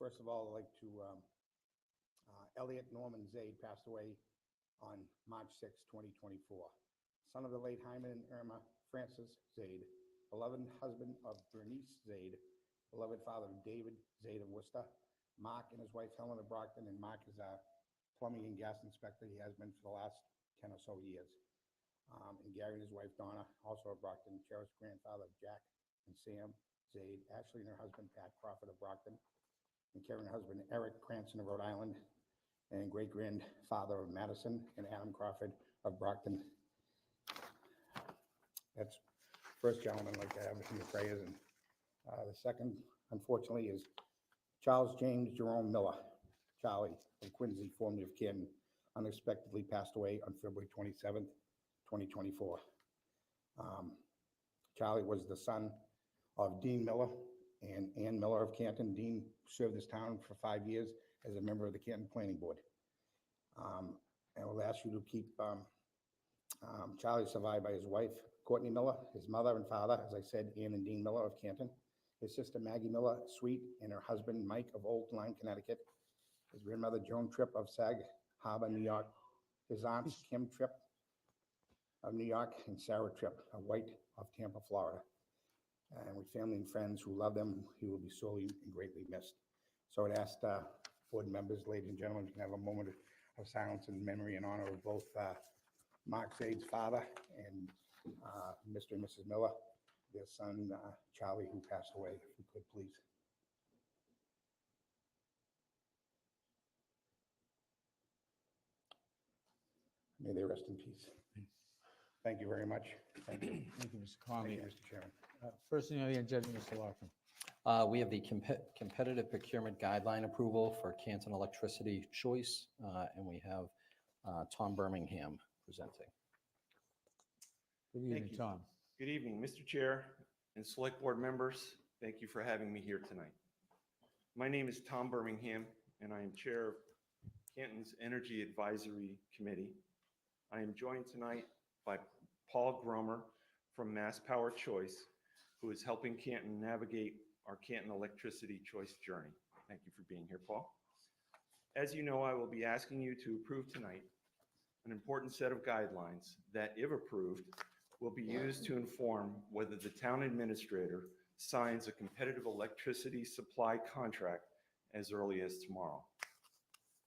First of all, I'd like to, Elliot Norman Zaid passed away on March 6, 2024. Son of the late Hyman and Irma Francis Zaid, beloved husband of Bernice Zaid, beloved father of David Zaid of Worcester, Mark and his wife Helen of Brockton, and Mark is our plumbing and gas inspector. He has been for the last 10 or so years. And Gary and his wife Donna, also of Brockton, cherished grandfather of Jack and Sam Zaid, Ashley and her husband Pat Crawford of Brockton, and Karen and her husband Eric Cranston of Rhode Island, and great-grandfather of Madison and Adam Crawford of Brockton. That's first gentleman, I'd like to have in your prayers. And the second, unfortunately, is Charles James Jerome Miller, Charlie of Quincy, formerly of Canton, unexpectedly passed away on February 27th, 2024. Charlie was the son of Dean Miller and Ann Miller of Canton. Dean served this town for 5 years as a member of the Canton Planning Board. And we'll ask you to keep Charlie survived by his wife, Courtney Miller, his mother and father, as I said, Ann and Dean Miller of Canton, his sister Maggie Miller, Sweet, and her husband Mike of Old Lyme, Connecticut, his grandmother Joan Tripp of Sag Harbor, New York, his aunts Kim Tripp of New York and Sarah Tripp of White of Tampa, Florida. And with family and friends who love them, he will be sorely and greatly missed. So I'd ask board members, ladies and gentlemen, we can have a moment of silence in memory and honor of both Mark Zaid's father and Mr. and Mrs. Miller, their son, Charlie, who passed away, if you could, please. May they rest in peace. Thank you very much. Thank you. Thank you, Mr. Conley. Thank you, Mr. Chairman. First thing on the agenda, Mr. Larkin. We have the competitive procurement guideline approval for Canton Electricity Choice, and we have Tom Birmingham presenting. Good Thank evening, you. Tom. Good evening, Mr. Chair and Select Board members. Thank you for having me here tonight. My name is Tom Birmingham, and I am Chair of Canton's Energy Advisory Committee. I am joined tonight by Paul Gromer from Mass Power Choice, who is helping Canton navigate our Canton Electricity Choice journey. Thank you for being here, Paul. As you know, I will be asking you to approve tonight an important set of guidelines that, if approved, will be used to inform whether the town administrator signs a competitive electricity supply contract as early as tomorrow.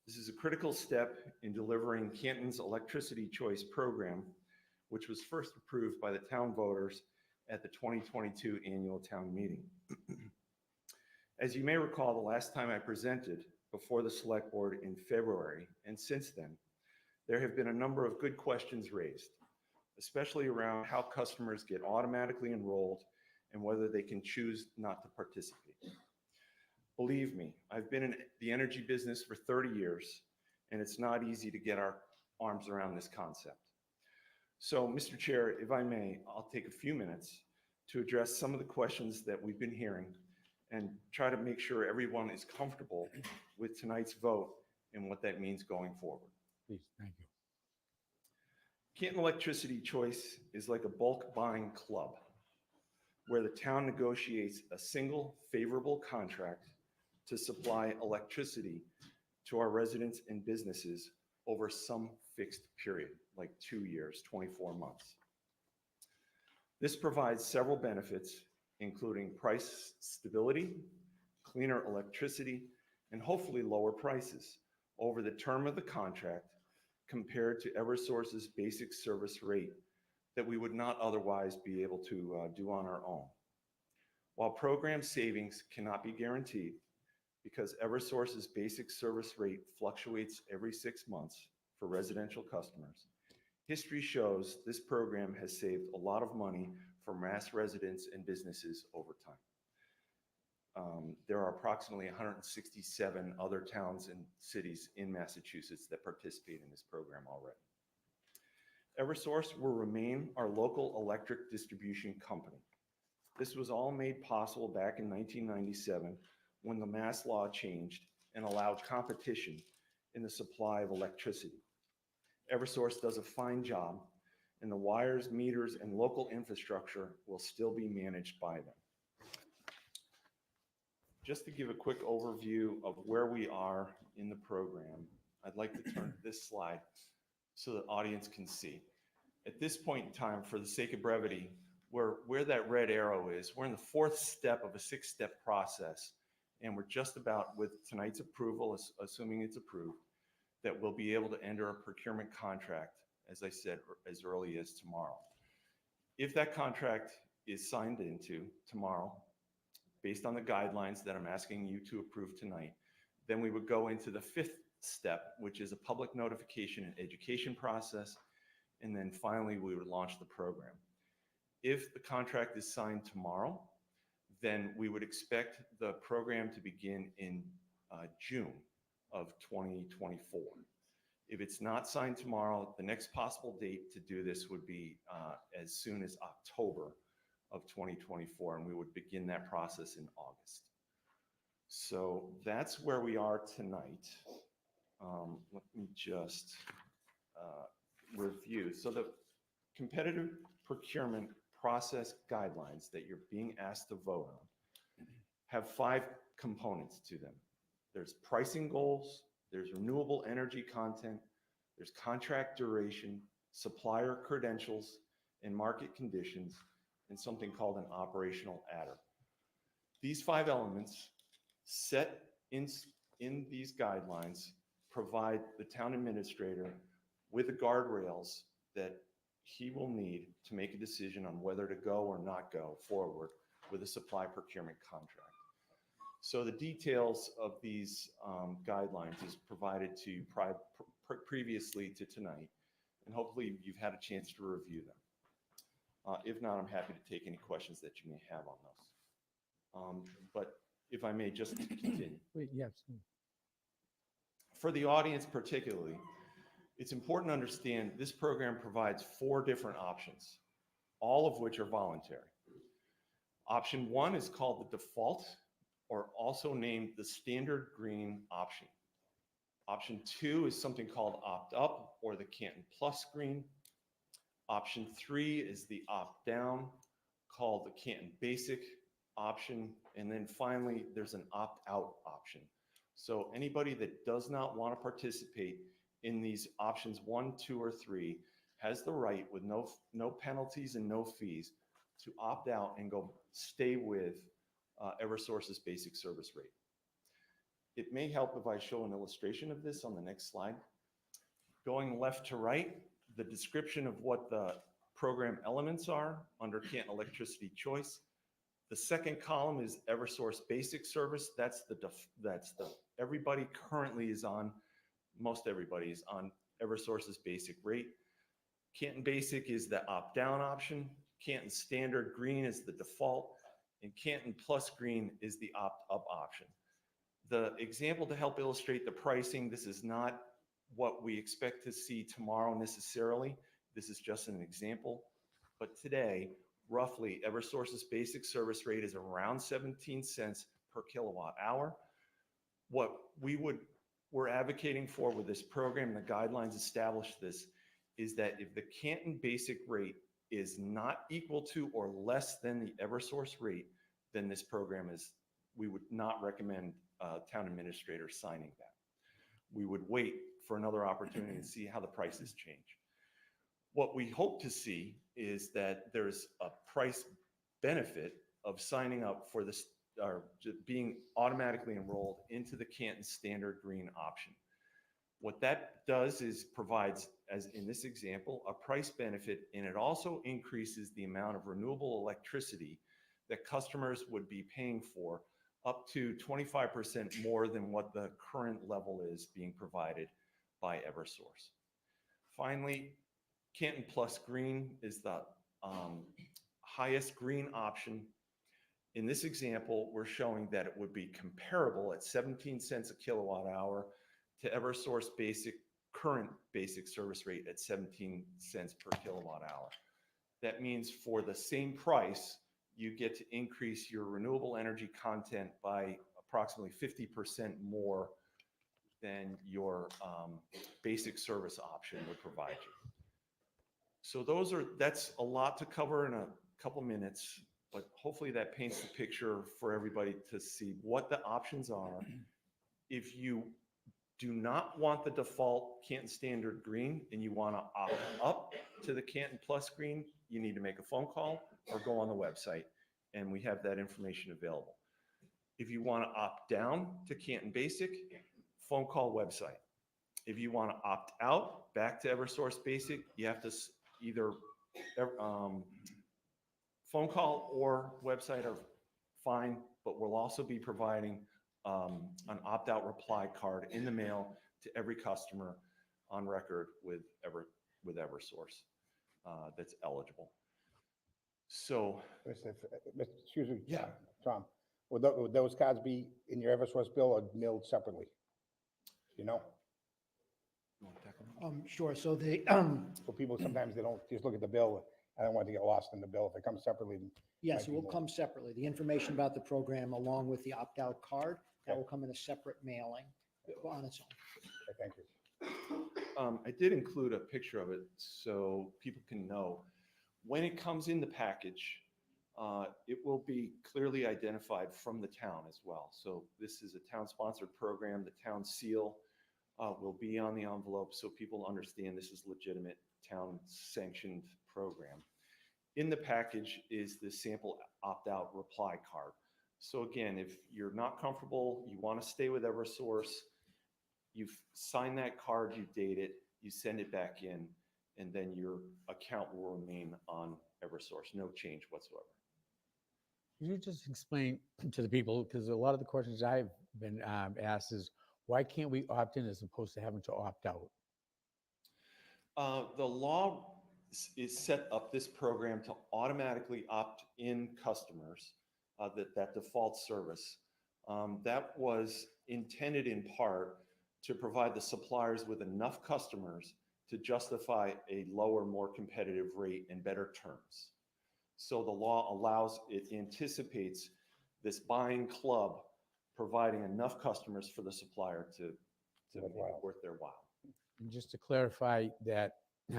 This is a critical step in delivering Canton's Electricity Choice program, which was first approved by the town voters at the 2022 annual town meeting. As you may recall, the last time I presented before the Select Board in February, and since then, there have been a number of good questions raised, especially around how customers get automatically enrolled and whether they can choose not to participate. Believe me, I've been in the energy business for 30 years, and it's not easy to get our arms around this concept. So, Mr. Chair, if I may, I'll take a few minutes to address some of the questions that we've been hearing and try to make sure everyone is comfortable with tonight's vote and what that means going forward. Please, thank you. Canton Electricity Choice is like a bulk buying club where the town negotiates a single favorable contract to supply electricity to our residents and businesses over some fixed period, like 2 years, 24 months. This provides several benefits, including price stability, cleaner electricity, and hopefully lower prices over the term of the contract compared to Eversource's basic service rate that we would not otherwise be able to do on our own. While program savings cannot be guaranteed, because Eversource's basic service rate fluctuates every 6 months for residential customers, history shows this program has saved a lot of money for Mass residents and businesses over time. There are approximately 167 other towns and cities in Massachusetts that participate in this program already. Eversource will remain our local electric distribution company. This was all made possible back in 1997 when the Mass law changed and allowed competition in the supply of electricity. Eversource does a fine job, and the wires, meters, and local infrastructure will still be managed by them. just to give a quick overview of where we are in the program, I'd like to turn to this slide so the audience can see. At this point in time, for the sake of brevity, where that red arrow is, we're in the fourth step of a 6-step process, and we're just about, with tonight's approval, assuming it's approved, that we'll be able to enter a procurement contract, as I said, as early as tomorrow. If that contract is signed into tomorrow, based on the guidelines that I'm asking you to approve tonight, then we would go into the 5th step, which is a public notification and education process, and then finally we would launch the program. If the contract is signed tomorrow, then we would expect the program to begin in June of 2024. If it's not signed tomorrow, the next possible date to do this would be as soon as October of 2024, and we would begin that process in August. So that's where we are tonight. Let me just review. So the competitive procurement process guidelines that you're being asked to vote on have 5 components to them. There's pricing goals, there's renewable energy content, there's contract duration, supplier credentials, and market conditions, and something called an operational adder. These 5 elements set in these guidelines provide the town administrator with the guardrails that he will need to make a decision on whether to go or not go forward with a supply procurement contract. So the details of these guidelines is provided to you previously to tonight, and hopefully you've had a chance to review them. If not, I'm happy to take any questions that you may have on those. But if I may just continue. Wait, yes. For the audience particularly, it's important to understand this program provides 4 different options, all of which are voluntary. Option 1 is called the default, or also named the standard green option. Option 2 is something called opt-up, or the Canton Plus green. Option 3 is the opt-down, called the Canton Basic option. And then finally, there's an opt-out option. So anybody that does not want to participate in these options 1, 2, or 3 has the right, with no penalties and no fees, to opt out and go stay with Eversource's basic service rate. It may help if I show an illustration of this on the next slide. Going left to right, the description of what the program elements are under Canton Electricity Choice. The second column is Eversource Basic Service. That's the everybody currently is on, most everybody is on Eversource's basic rate. Canton Basic is the opt-down option. Canton Standard Green is the default, and Canton Plus Green is the opt-up option. The example to help illustrate the pricing, this is not what we expect to see tomorrow necessarily. This is just an example. But today, roughly, Eversource's basic service rate is around 17 cents per kilowatt hour. What we're advocating for with this program, the guidelines establish this, is that if the Canton basic rate is not equal to or less than the Eversource rate, then this program is, we would not recommend town administrator signing that. We would wait for another opportunity and see how the prices change. What we hope to see is that there's a price benefit of signing up for this, or being automatically enrolled into the Canton Standard Green option. What that does is provides, as in this example, a price benefit, and it also increases the amount of renewable electricity that customers would be paying for, up to 25% more than what the current level is being provided by Eversource. Finally, Canton Plus Green is the highest green option. In this example, we're showing that it would be comparable at 17 cents a kilowatt hour to Eversource current basic service rate at 17 cents per kilowatt hour. That means for the same price, you get to increase your renewable energy content by approximately 50% more than your basic service option would provide you. So that's a lot to cover in a couple minutes, but hopefully that paints the picture for everybody to see what the options are. If you do not want the default Canton Standard green and you want to opt up to the Canton Plus green, you need to make a phone call or go on the website, and we have that information available. If you want to opt down to Canton Basic, phone call, website. If you want to opt out back to Eversource Basic, you have to either phone call or website are fine, but we'll also be providing an opt-out reply card in the mail to every customer on record with Eversource that's eligible. So, Excuse me. Yeah. Tom, would those cards be in your Eversource bill or mailed separately? You know, Sure, so so people sometimes they don't just look at the bill. I don't want to get lost in the bill. If it comes separately, then yes, might it be will more. come separately. The information about the program along with the opt-out card, that Okay. will come in a separate mailing on its own. Okay, thank you. I did include a picture of it so people can know. When it comes in the package, it will be clearly identified from the town as well. So this is a town-sponsored program. The town seal will be on the envelope so people understand this is legitimate town-sanctioned program. In the package is the sample opt-out reply card. So again, if you're not comfortable, you want to stay with Eversource, you sign that card, you date it, you send it back in, and then your account will remain on Eversource, no change whatsoever. Can you just explain to the people, because a lot of the questions I've been asked is, why can't we opt in as opposed to having to opt out? The law is set up this program to automatically opt in customers, that default service. That was intended in part to provide the suppliers with enough customers to justify a lower, more competitive rate and better terms. So the law allows, it anticipates this buying club providing enough customers for the supplier to make it Worthwhile. worth their while. And just to clarify that you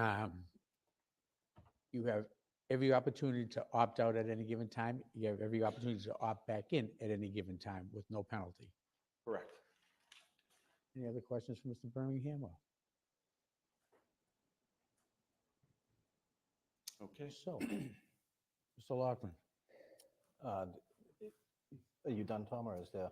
have every opportunity to opt out at any given time. You have every opportunity to opt back in at any given time with no penalty. Correct. Any other questions for Mr. Birmingham? Or- Okay. So, Mr. Lockman, Are you done, Tom, or is there?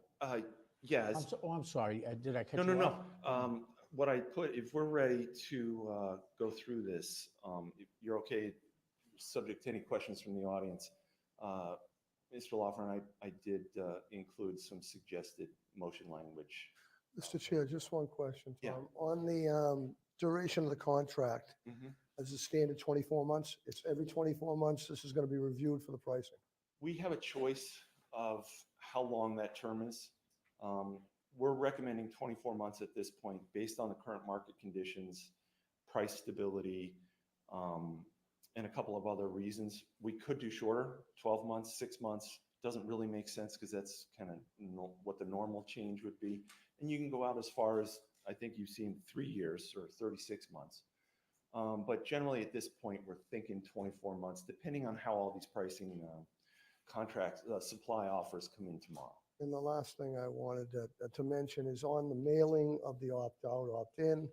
Yeah. I'm sorry, did I cut No, you no, off? no. What I put, if we're ready to go through this, if you're okay, subject to any questions from the audience, Mr. Lawford, I did include some suggested motion language. Mr. Chair, just one question, Yeah. Tom. On the duration of the contract, as a standard 24 months, it's every 24 months, this is going to be reviewed for the pricing. We have a choice of how long that term is. We're recommending 24 months at this point based on the current market conditions, price stability, and a couple of other reasons. We could do shorter, 12 months, 6 months. Doesn't really make sense because that's kind of what the normal change would be. And you can go out as far as, I think you've seen 3 years or 36 months. But generally at this point, we're thinking 24 months, depending on how all these pricing contracts, supply offers come in tomorrow. And the last thing I wanted to mention is on the mailing of the opt-out, opt-in,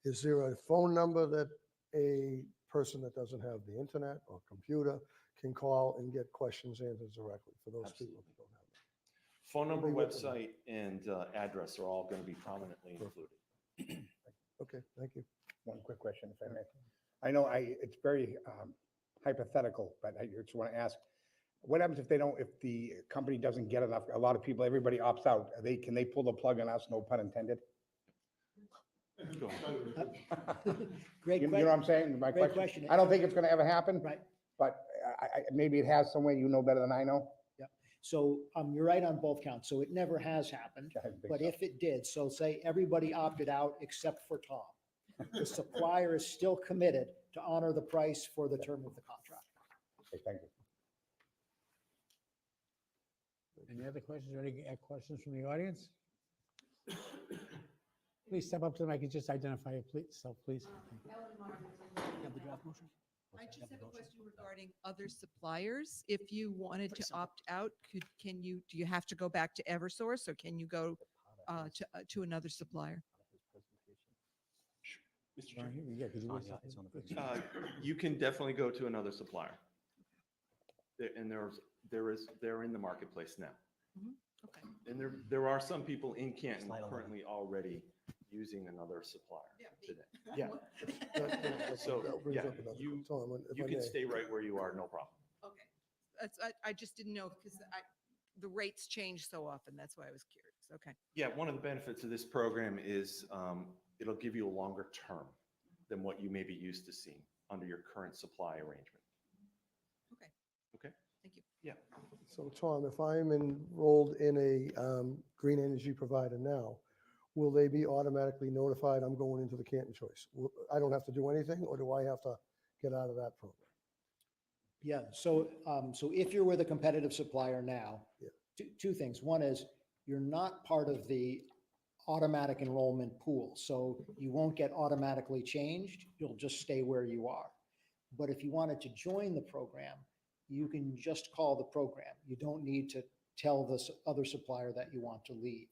is there a phone number that a person that doesn't have the internet or computer can call and get questions answered directly for those people that don't have that? Phone number, We'll be with them. website, and address are all going to be prominently included. Okay, thank you. One quick question, if I may. I know it's very hypothetical, but I just want to ask, what happens if the company doesn't get enough, a lot of people, everybody opts out, can they pull the plug on us, no pun intended? Go ahead. Great You know what I'm saying? My Great question. I don't think it's gonna ever happen, Right. but maybe it has somewhere, you know better than I know. So you're right on both counts. So it never has happened. I didn't think But so. if it did, so say everybody opted out except for Tom, the supplier is still committed to honor the price for the term of the contract. Okay, thank you. Any other questions or any questions from the audience? Please step up to the mic and just identify yourself, please. You have the draft motion? I just have a question regarding other suppliers. If you wanted to opt out, can you, do you have to go back to Eversource or can you go to another supplier? Mr. Chair, Yeah, could you wait a second? you can definitely go to another supplier. And they're in the marketplace now. Okay. And there are some people in Canton currently already using another supplier today. Yeah. So, That brings yeah, up another- you- Tom, if You I can may. stay right where you are, no problem. Okay. I just didn't know because the rates change so often. That's why I was curious. Okay. Yeah, one of the benefits of this program is it'll give you a longer term than what you may be used to seeing under your current supply arrangement. Okay. Okay? Thank you. Yeah. So Tom, if I'm enrolled in a green energy provider now, will they be automatically notified I'm going into the Canton Choice? I don't have to do anything, or do I have to get out of that program? Yeah, so, so if you're with a competitive supplier now, Yeah. two things. One is you're not part of the automatic enrollment pool, so you won't get automatically changed. You'll just stay where you are. But if you wanted to join the program, you can just call the program. You don't need to tell this other supplier that you want to leave.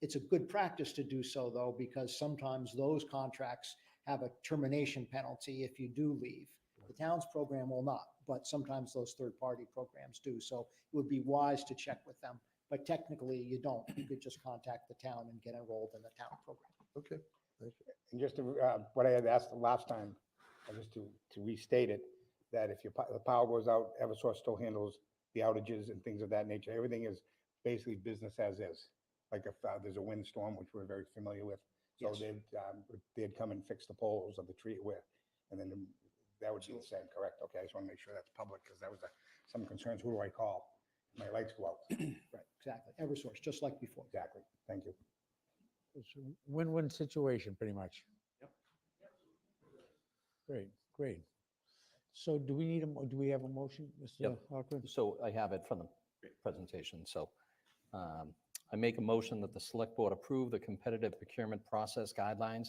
It's a good practice to do so, though, because sometimes those contracts have a termination penalty if you do leave. The town's program will not, but sometimes those third-party programs do. So it would be wise to check with them. But technically, you don't. You could just contact the town and get enrolled in the town program. Okay, thank you. And just to, what I had asked the last time, just to restate it, that if the power goes out, Eversource still handles the outages and things of that nature. Everything is basically business as is. Like if there's a windstorm, which we're very familiar with, so Yes. they'd come and fix the poles of the tree where, and then that would be the same, correct? Okay, I just want to make sure that's public because that was some concerns. Who do I call? My lights go out. Right, exactly. Eversource, just like before. Exactly. Thank you. It's a win-win situation, pretty much. Yep. Great, great. So do we have a motion, Mr. Yep. Hockman? So I have it from the presentation. So I make a motion that the select board approve the competitive procurement process guidelines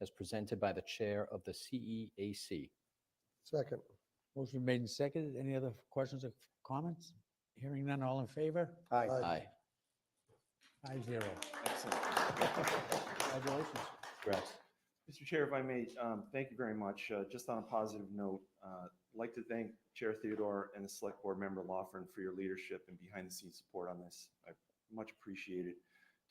as presented by the chair of the CEAC. Second, Motion made and seconded. Any other questions or comments? Hearing none, all in favor? Hi. Aye. 5-0. Excellent. Congratulations. Congrats. Mr. Chair, if I may, thank you very much. Just on a positive note, I'd like to thank Chair Theodore and the Select Board Member Lawford for your leadership and behind-the-scenes support on this. I much appreciate it.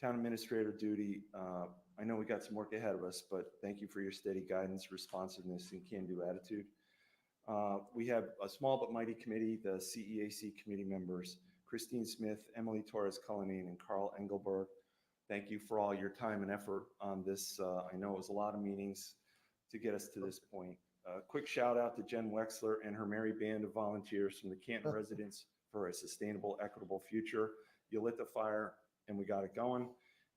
Town Administrator duty, I know we got some work ahead of us, but thank you for your steady guidance, responsiveness, and can-do attitude. We have a small but mighty committee, the CEAC committee members, Christine Smith, Emily Torres-Cullinane, and Carl Engelberg. Thank you for all your time and effort on this. I know it was a lot of meetings to get us to this point. Quick shout out to Jen Wexler and her merry band of volunteers from the Canton residents for a sustainable, equitable future. You lit the fire and we got it going.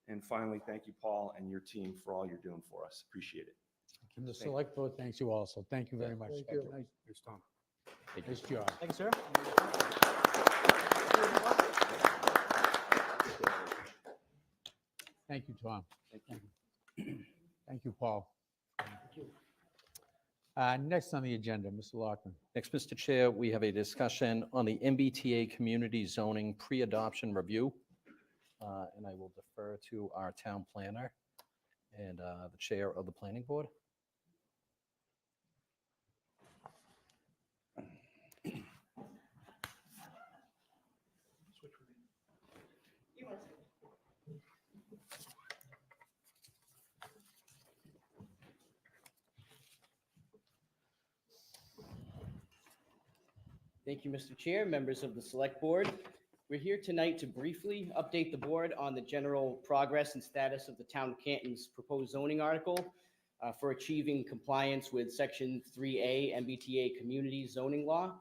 And finally, thank you, Paul, and your team for all you're doing for us. Appreciate it. And the select board thanks you also. Thank you very much. Thank you. Thanks, Tom. Thank you. Nice job. Thanks, sir. Thank you, Tom. Thank you. Thank you, Paul. Next on the agenda, Mr. Lockman. Next, Mr. Chair, we have a discussion on the MBTA community zoning pre-adoption review. And I will defer to our town planner and the chair of the planning board. Thank you, Mr. Chair, members of the Select Board. We're here tonight to briefly update the board on the general progress and status of the Town of Canton's proposed zoning article for achieving compliance with Section 3A MBTA Community Zoning Law.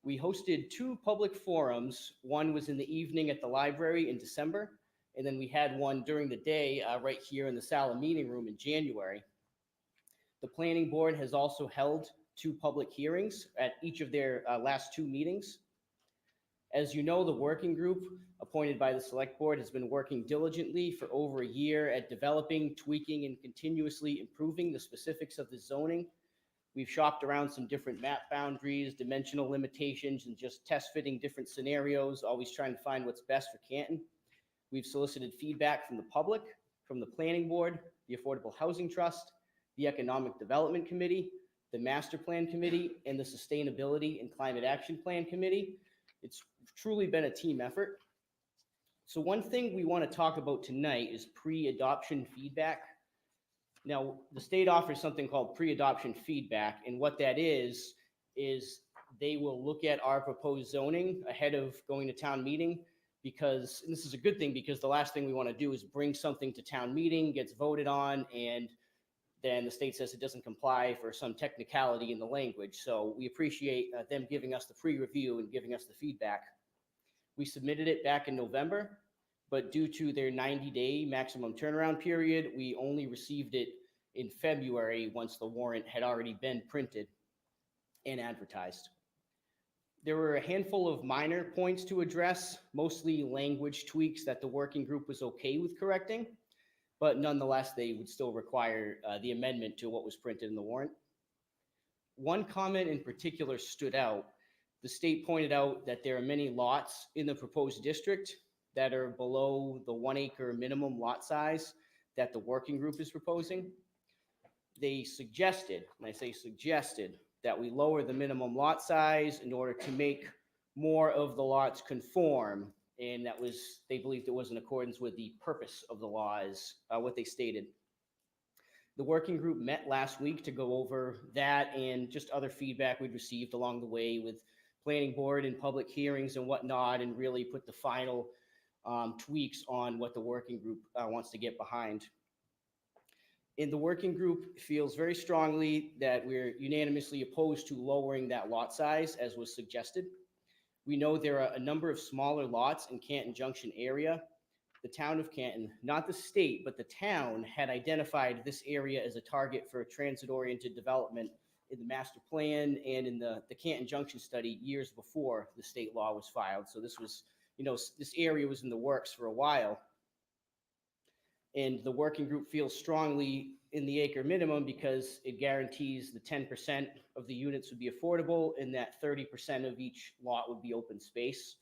We hosted 2 public forums. One was in the evening at the library in December, and then we had one during the day right here in the Sala meeting room in January. The planning board has also held 2 public hearings at each of their last 2 meetings. As you know, the working group appointed by the select board has been working diligently for over a year at developing, tweaking, and continuously improving the specifics of the zoning We've shopped around some different map boundaries, dimensional limitations, and just test fitting different scenarios, always trying to find what's best for Canton. We've solicited feedback from the public, from the planning board, the Affordable Housing Trust, the Economic Development Committee, the Master Plan Committee, and the Sustainability and Climate Action Plan Committee. It's truly been a team effort. So one thing we want to talk about tonight is pre-adoption feedback. Now, the state offers something called pre-adoption feedback, and what that is they will look at our proposed zoning ahead of going to town meeting, because, and this is a good thing, because the last thing we want to do is bring something to town meeting, gets voted on, and then the state says it doesn't comply for some technicality in the language. So we appreciate them giving us the pre-review and giving us the feedback. We submitted it back in November, but due to their 90-day maximum turnaround period, we only received it in February once the warrant had already been printed and advertised. There were a handful of minor points to address, mostly language tweaks that the working group was okay with correcting, but nonetheless, they would still require the amendment to what was printed in the warrant. One comment in particular stood out. The state pointed out that there are many lots in the proposed district that are below the 1 acre minimum lot size that the working group is proposing. They suggested, and I say suggested, that we lower the minimum lot size in order to make more of the lots conform. And that was, they believed it was in accordance with the purpose of the laws, what they stated. The working group met last week to go over that and just other feedback we'd received along the way with planning board and public hearings and whatnot, and really put the final tweaks on what the working group wants to get behind. And the working group feels very strongly that we're unanimously opposed to lowering that lot size as was suggested. We know there are a number of smaller lots in Canton Junction area. The town of Canton, not the state, but the town had identified this area as a target for transit-oriented development in the master plan and in the Canton Junction study years before the state law was filed. So this was, this area was in the works for a while. And the working group feels strongly in the acre minimum because it guarantees the 10% of the units would be affordable and that 30% of each lot would be open space.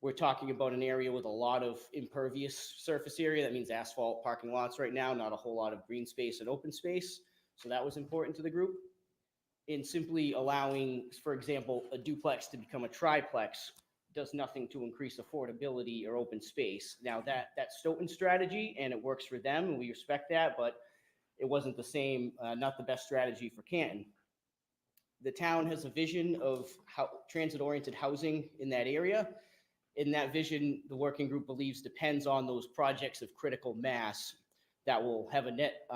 We're talking about an area with a lot of impervious surface area. That means asphalt parking lots right now, not a whole lot of green space and open space. So that was important to the group. In simply allowing, for example, a duplex to become a triplex does nothing to increase affordability or open space. Now that's Stoughton's strategy and it works for them and we respect that, but it wasn't the same, not the best strategy for Canton. The town has a vision of how transit-oriented housing in that area. In that vision, the working group believes depends on those projects of critical mass that will have a net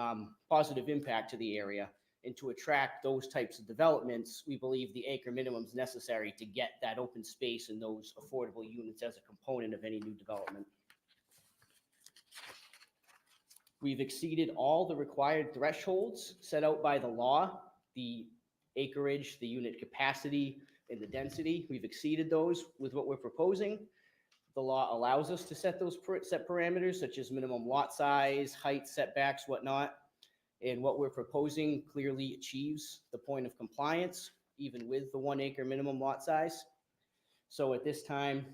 positive impact to the area. And to attract those types of developments, we believe the acre minimum is necessary to get that open space and those affordable units as a component of any new development. We've exceeded all the required thresholds set out by the law, the acreage, the unit capacity, and the density. We've exceeded those with what we're proposing. The law allows us to set those set parameters such as minimum lot size, height, setbacks, whatnot. And what we're proposing clearly achieves the point of compliance, even with the 1 acre minimum lot size. So at this time,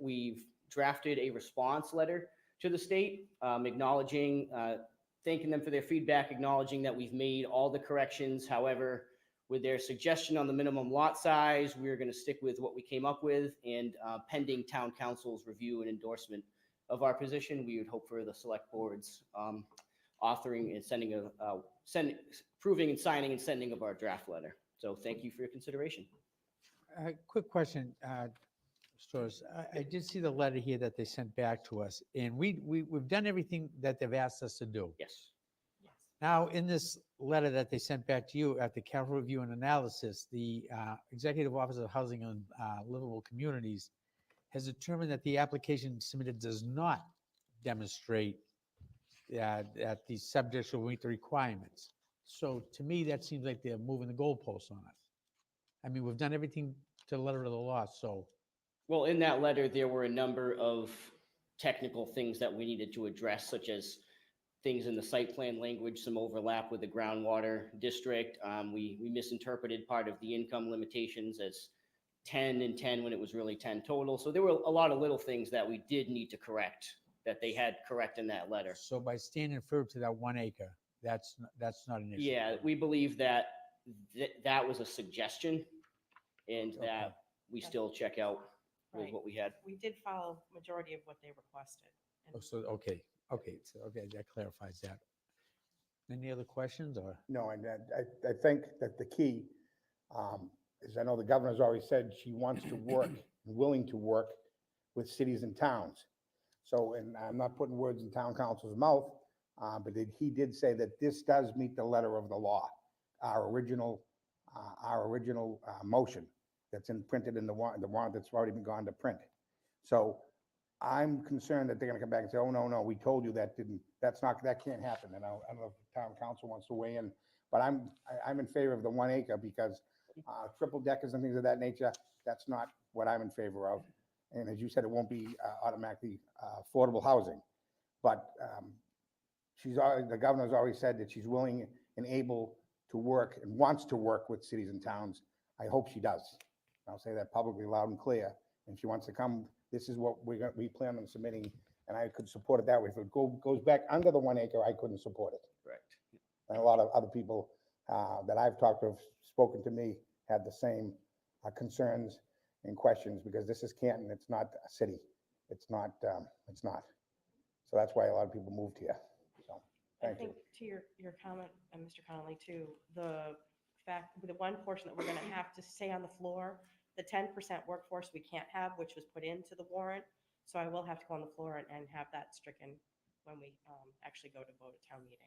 we've drafted a response letter to the state, acknowledging, thanking them for their feedback, acknowledging that we've made all the corrections. However, with their suggestion on the minimum lot size, we're going to stick with what we came up with, and pending town council's review and endorsement of our position, we would hope for the select board's authoring and sending approving and signing and sending of our draft letter. So thank you for your consideration. Quick question, Stores. I did see the letter here that they sent back to us, and we've done everything that they've asked us to do. Yes. Now, in this letter that they sent back to you at the careful review and analysis, the Executive Office of Housing and Livable Communities has determined that the application submitted does not demonstrate that the subjects will meet the requirements. So to me, that seems like they're moving the goalposts on us. I mean, we've done everything to the letter of the law, so. Well, in that letter, there were a number of technical things that we needed to address, such as things in the site plan language, some overlap with the groundwater district. We misinterpreted part of the income limitations as 10 and 10 when it was really 10 total. So there were a lot of little things that we did need to correct, that they had correct in that letter. So by standing firm to that 1 acre, that's not an issue. Yeah, we believe that that was a suggestion and Okay. that we still check out with Right. what we had. We did follow majority of what they requested. And Oh, so, okay, that clarifies that. Any other questions or? No, and I think that the key is, I know the governor's already said she wants to work, willing to work with cities and towns. So, and I'm not putting words in town council's mouth, but he did say that this does meet the letter of the law, our original motion that's printed in the warrant that's already been gone to print. So I'm concerned that they're gonna come back and say, oh, no, we told you that that can't happen. And I don't know if the town council wants to weigh in, but I'm in favor of the 1 acre because triple deckers and things of that nature, that's not what I'm in favor of. And as you said, it won't be automatically affordable housing. But the governor's already said that she's willing and able to work and wants to work with cities and towns. I hope she does. I'll say that publicly, loud and clear. And if she wants to come, this is what we plan on submitting, and I could support it that way. If it goes back under the 1 acre, I couldn't support it. Correct. And a lot of other people that I've talked to have spoken to me had the same concerns and questions, because this is Canton, it's not a city. It's not. So that's why a lot of people moved here. So, I thank you. think to your comment, Mr. Connolly, too, the fact, the one portion that we're going to have to stay on the floor, the 10% workforce we can't have, which was put into the warrant. So I will have to go on the floor and have that stricken when we actually go to vote at town meeting.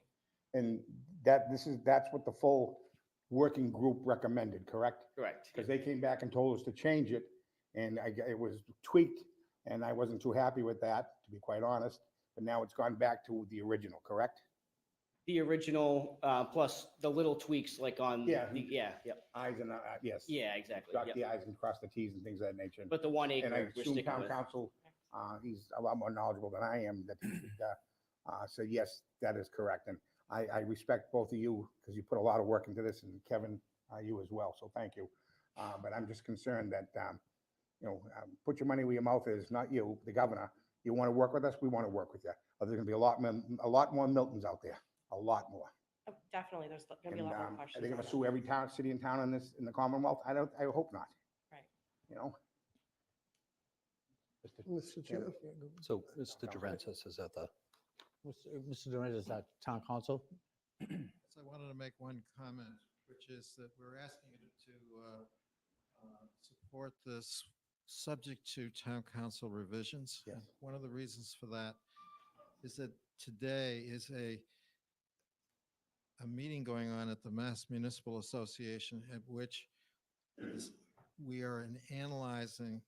And that's what the full working group recommended, correct? Correct. Because they came back and told us to change it, and it was tweaked, and I wasn't too happy with that, to be quite honest. But now it's gone back to the original, correct? The original, plus the little tweaks like on, Yeah. yep. Eyes and, yes. Yeah, exactly. Dot Yep. the i's and cross the t's and things of that nature. But the 1 And I acre, we're assume sticking town with. council, he's a lot more knowledgeable than I am, that he should say, yes, that is correct. And I respect both of you, because you put a lot of work into this, and Kevin, you as well, so thank you. But I'm just concerned that, put your money where your mouth is, not you, the governor. You want to work with us, we want to work with you. There's going to be a lot more Miltons out there, a lot more. Oh, definitely, there's going to be a And lot more are questions. they going on to it. sue every town, city and town in the Commonwealth? I hope not. Right. You know? Mr. Chair. So Mr. Durensis is at the, Mr. Durant is that town council? So I wanted to make one comment, which is that we're asking you to support this subject to town council revisions. Yes. One of the reasons for that is that today is a meeting going on at the Mass Municipal Association at which we are analyzing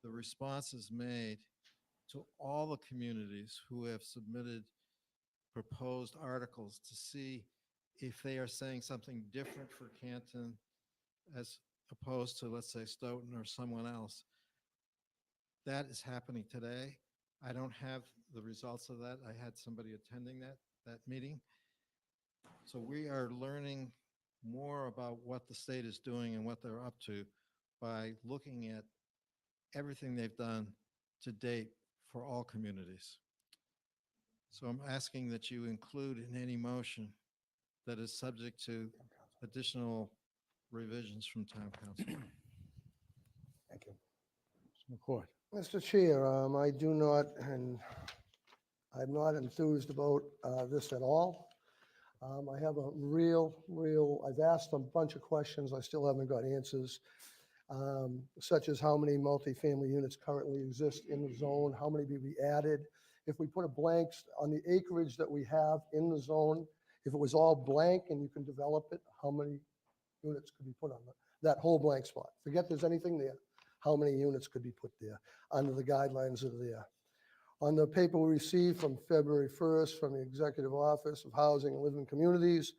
the responses made to all the communities who have submitted proposed articles to see if they are saying something different for Canton as opposed to, let's say, Stoughton or someone else. That is happening today. I don't have the results of that. I had somebody attending that meeting. So we are learning more about what the state is doing and what they're up to by looking at everything they've done to date for all communities. So I'm asking that you include in any motion that is subject to additional revisions from town council. Thank you. Mr. McCourt. Mr. Chair, I do not, and I'm not enthused about this at all. I have a I've asked a bunch of questions, I still haven't got answers, such as how many multifamily units currently exist in the zone, how many be added. If we put a blank on the acreage that we have in the zone, if it was all blank and you can develop it, how many units could be put on that whole blank spot? Forget there's anything there. How many units could be put there under the guidelines that are there? On the paper we received from February 1st from the Executive Office of Housing and Living Communities,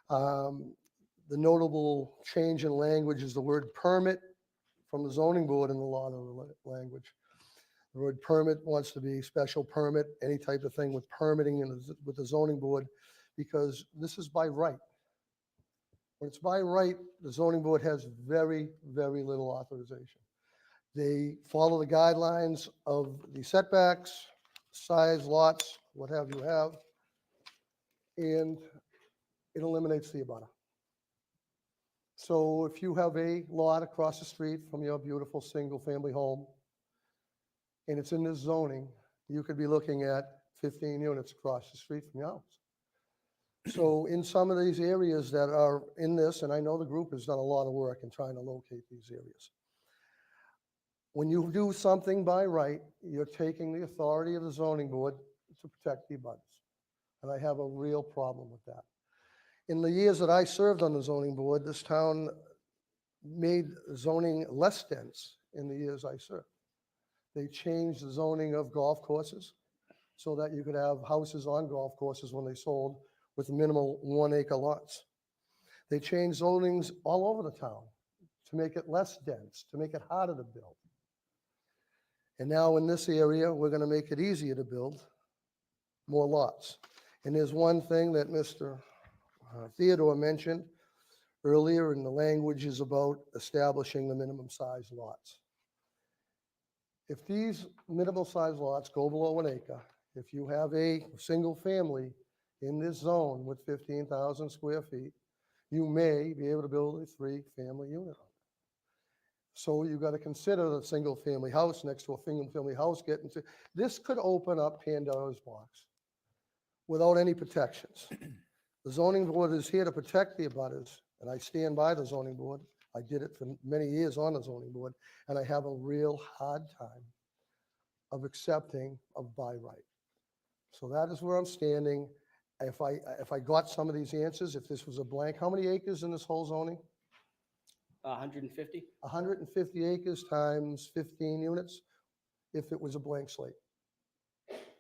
the notable change in language is the word permit from the zoning board in a lot of the language. The word permit wants to be special permit, any type of thing with permitting and with the zoning board, because this is by right. When it's by right, the zoning board has very, very little authorization. They follow the guidelines of the setbacks, size, lots, what have you have, and it eliminates the abutter. So if you have a lot across the street from your beautiful single-family home, and it's in this zoning, you could be looking at 15 units across the street from your house. So in some of these areas that are in this, and I know the group has done a lot of work in trying to locate these areas. When you do something by right, you're taking the authority of the zoning board to protect the abutters. And I have a real problem with that. In the years that I served on the zoning board, this town made zoning less dense in the years I served. They changed the zoning of golf courses so that you could have houses on golf courses when they sold with minimal 1 acre lots. They changed zonings all over the town to make it less dense, to make it harder to build. And now in this area, we're going to make it easier to build more lots. And there's one thing that Mr. Theodore mentioned earlier, and the language is about establishing the minimum size lots. If these minimum size lots go below 1 acre, if you have a single family in this zone with 15,000 square feet, you may be able to build a 3-family unit on it. So you got to consider the single family house next to a single family house getting to, this could open up Pandora's box without any protections. The zoning board is here to protect the abutters, and I stand by the zoning board. I did it for many years on the zoning board, and I have a real hard time of accepting of by right. So that is where I'm standing. If I got some of these answers, if this was a blank, how many acres in this whole zoning? 150? 150 acres times 15 units, if it was a blank slate.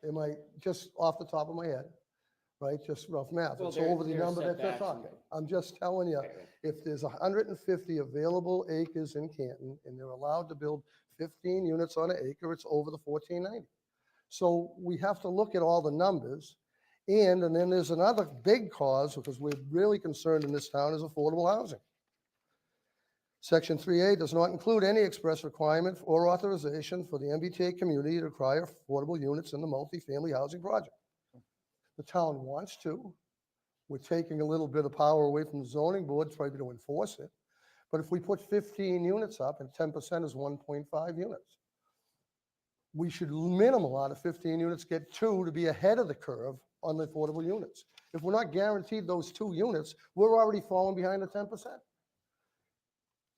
Am I, just off the top of my head, right, just rough math, Well, it's there- over the there are number that they're setbacks and- talking. I'm just telling you, Okay, if there's 150 available acres in Canton and they're allowed to build 15 units on an acre, it's over the 1490. So we have to look at all the numbers. And then there's another big cause, because we're really concerned in this town, is affordable housing. Section 3A does not include any express requirement or authorization for the MBTA community to acquire affordable units in the multifamily housing project. The town wants to. We're taking a little bit of power away from the zoning board, trying to enforce it. But if we put 15 units up and 10% is 1.5 units, we should minimal out of 15 units get 2 to be ahead of the curve on the affordable units. If we're not guaranteed those 2 units, we're already falling behind the 10%.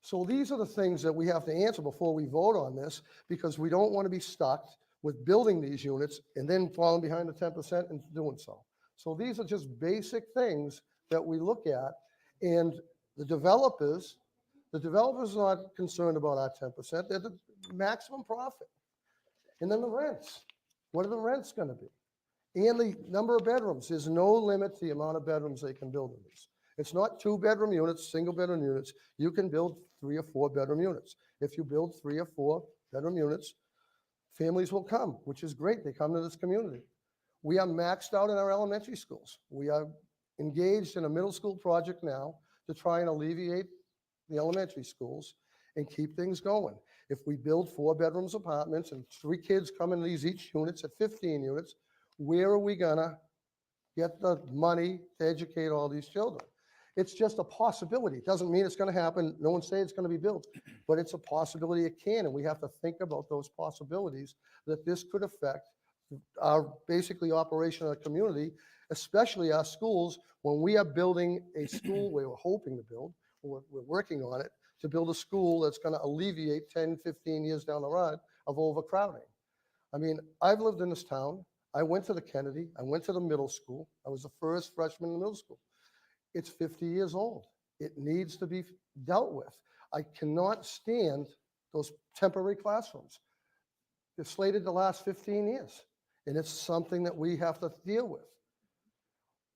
So these are the things that we have to answer before we vote on this, because we don't want to be stuck with building these units and then falling behind the 10% and doing so. So these are just basic things that we look at, and the developers are not concerned about our 10%, they're the maximum profit. And then the rents, what are the rents going to be? And the number of bedrooms, there's no limit to the amount of bedrooms they can build in these. It's not 2-bedroom units, single-bedroom units. You can build 3 or 4-bedroom units. If you build 3 or 4-bedroom units, families will come, which is great. They come to this community. We are maxed out in our elementary schools. We are engaged in a middle school project now to try and alleviate the elementary schools and keep things going. If we build 4-bedrooms apartments and 3 kids come into these each units at 15 units, where are we gonna get the money to educate all these children? It's just a possibility. It doesn't mean it's going to happen. No one's saying it's going to be built, but it's a possibility it can. And we have to think about those possibilities, that this could affect our basically operation of the community, especially our schools. When we are building a school, we were hoping to build, we're working on it, to build a school that's going to alleviate 10, 15 years down the road of overcrowding. I mean, I've lived in this town. I went to the Kennedy. I went to the middle school. I was the first freshman in the middle school. It's 50 years old. It needs to be dealt with. I cannot stand those temporary classrooms. They're slated to last 15 years, and it's something that we have to deal with.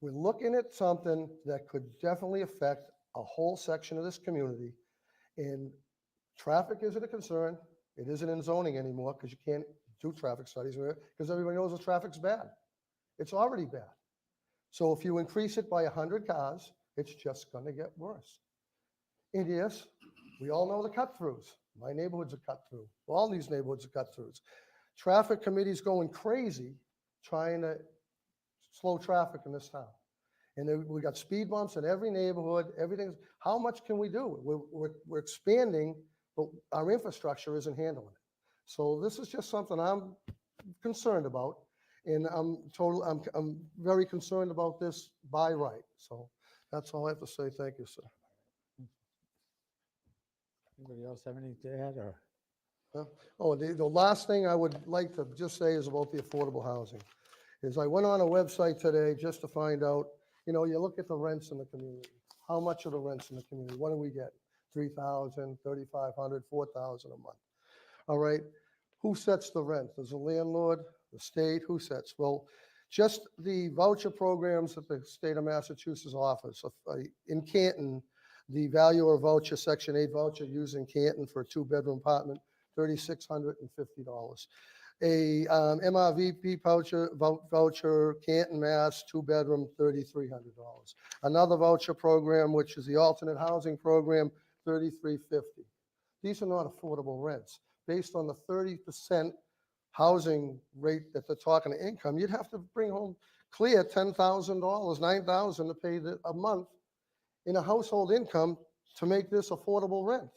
We're looking at something that could definitely affect a whole section of this community, and traffic isn't a concern. It isn't in zoning anymore because you can't do traffic studies, because everybody knows the traffic's bad. It's already bad. So if you increase it by 100 cars, it's just gonna get worse. And yes, we all know the cut-throughs. My neighborhood's a cut-through. All these neighborhoods are cut-throughs. Traffic committee's going crazy trying to slow traffic in this town. And then we got speed bumps in every neighborhood, everything's, how much can we do? We're expanding, but our infrastructure isn't handling it. So this is just something I'm concerned about. And I'm very concerned about this by right. So that's all I have to say. Thank you, sir. Anybody else have anything to add, or? Oh, the last thing I would like to just say is about the affordable housing. Is I went on a website today just to find out, you know, you look at the rents in the community. How much are the rents in the community? What do we get? 3,000, 3,500, 4,000 a month. All right. Who sets the rent? Does the landlord, the state, who sets? Well, just the voucher programs that the state of Massachusetts offers. In Canton, the value of voucher, Section 8 voucher used in Canton for a 2-bedroom apartment, $3,650. A MRVP voucher, Canton, Mass, 2-bedroom, $3,300. Another voucher program, which is the alternate housing program, $3,350. These are not affordable rents. Based on the 30% housing rate that they're talking to income, you'd have to bring home clear $10,000, $9,000 to pay a month in a household income to make this affordable rent.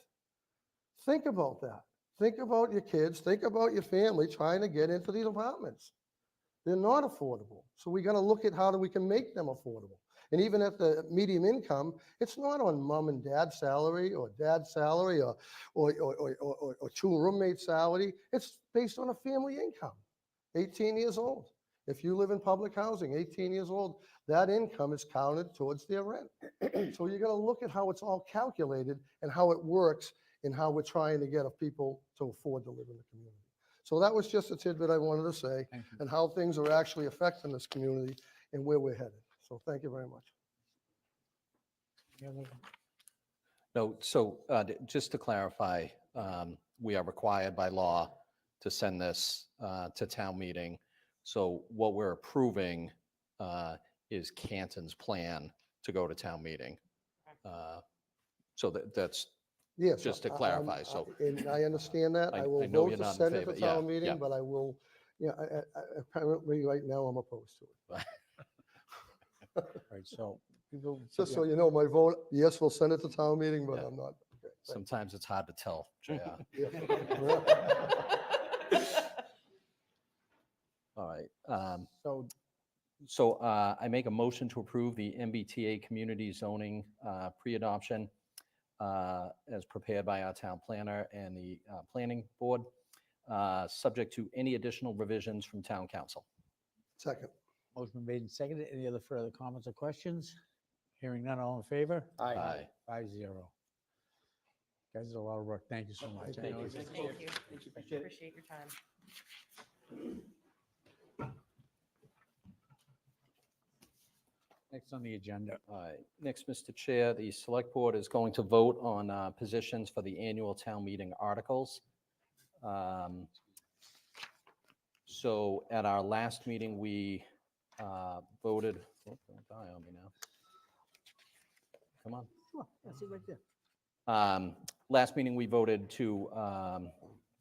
Think about that. Think about your kids, think about your family trying to get into these apartments. They're not affordable. So we got to look at how we can make them affordable. And even at the medium income, it's not on mom and dad's salary or dad's salary or 2 roommates' salary. It's based on a family income, 18 years old. If you live in public housing, 18 years old, that income is counted towards their rent. So you got to look at how it's all calculated and how it works and how we're trying to get people to afford to live in the community. So that was just a tidbit I wanted to say and how things are actually affecting this community and where we're headed. So thank you very much. No, so just to clarify, we are required by law to send this to town meeting. So what we're approving is Canton's plan to go to town meeting. So that's Yes. just to clarify. So And I understand that. I I will know vote you're to not in send it to favor. Yeah, town meeting, yeah. but I will, apparently right now I'm opposed to it. Right, so people. Just so you know, my vote, yes, we'll send it to town meeting, but Yeah. I'm not. Okay, thanks. sometimes it's hard to tell, JR. Yeah. All right. So So I make a motion to approve the MBTA community zoning pre-adoption as prepared by our town planner and the planning board, subject to any additional revisions from town council. Second. motion made and seconded. Any other further comments or questions? Hearing none, all in favor? Aye. 5-0. Guys did a lot of work. Thank you so much. I know it's- Thank you. Appreciate your time. Next on the agenda. All right. Next, Mr. Chair, the select board is going to vote on positions for the annual town meeting articles. So at our last meeting, we voted, oh, don't die on me now. Come on. That's it right there. Last meeting, we voted to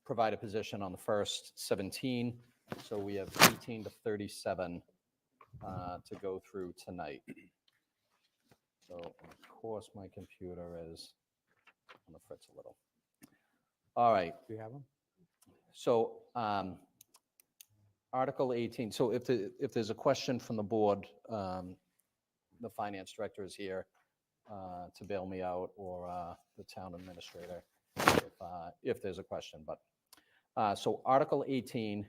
provide a position on the first 17. So we have 18 to 37 to go through tonight. So of course, my computer is on the fritz a little. All right. Do you have them? So Article 18, so if there's a question from the board, the finance director is here to bail me out, or the town administrator if there's a question. But so Article 18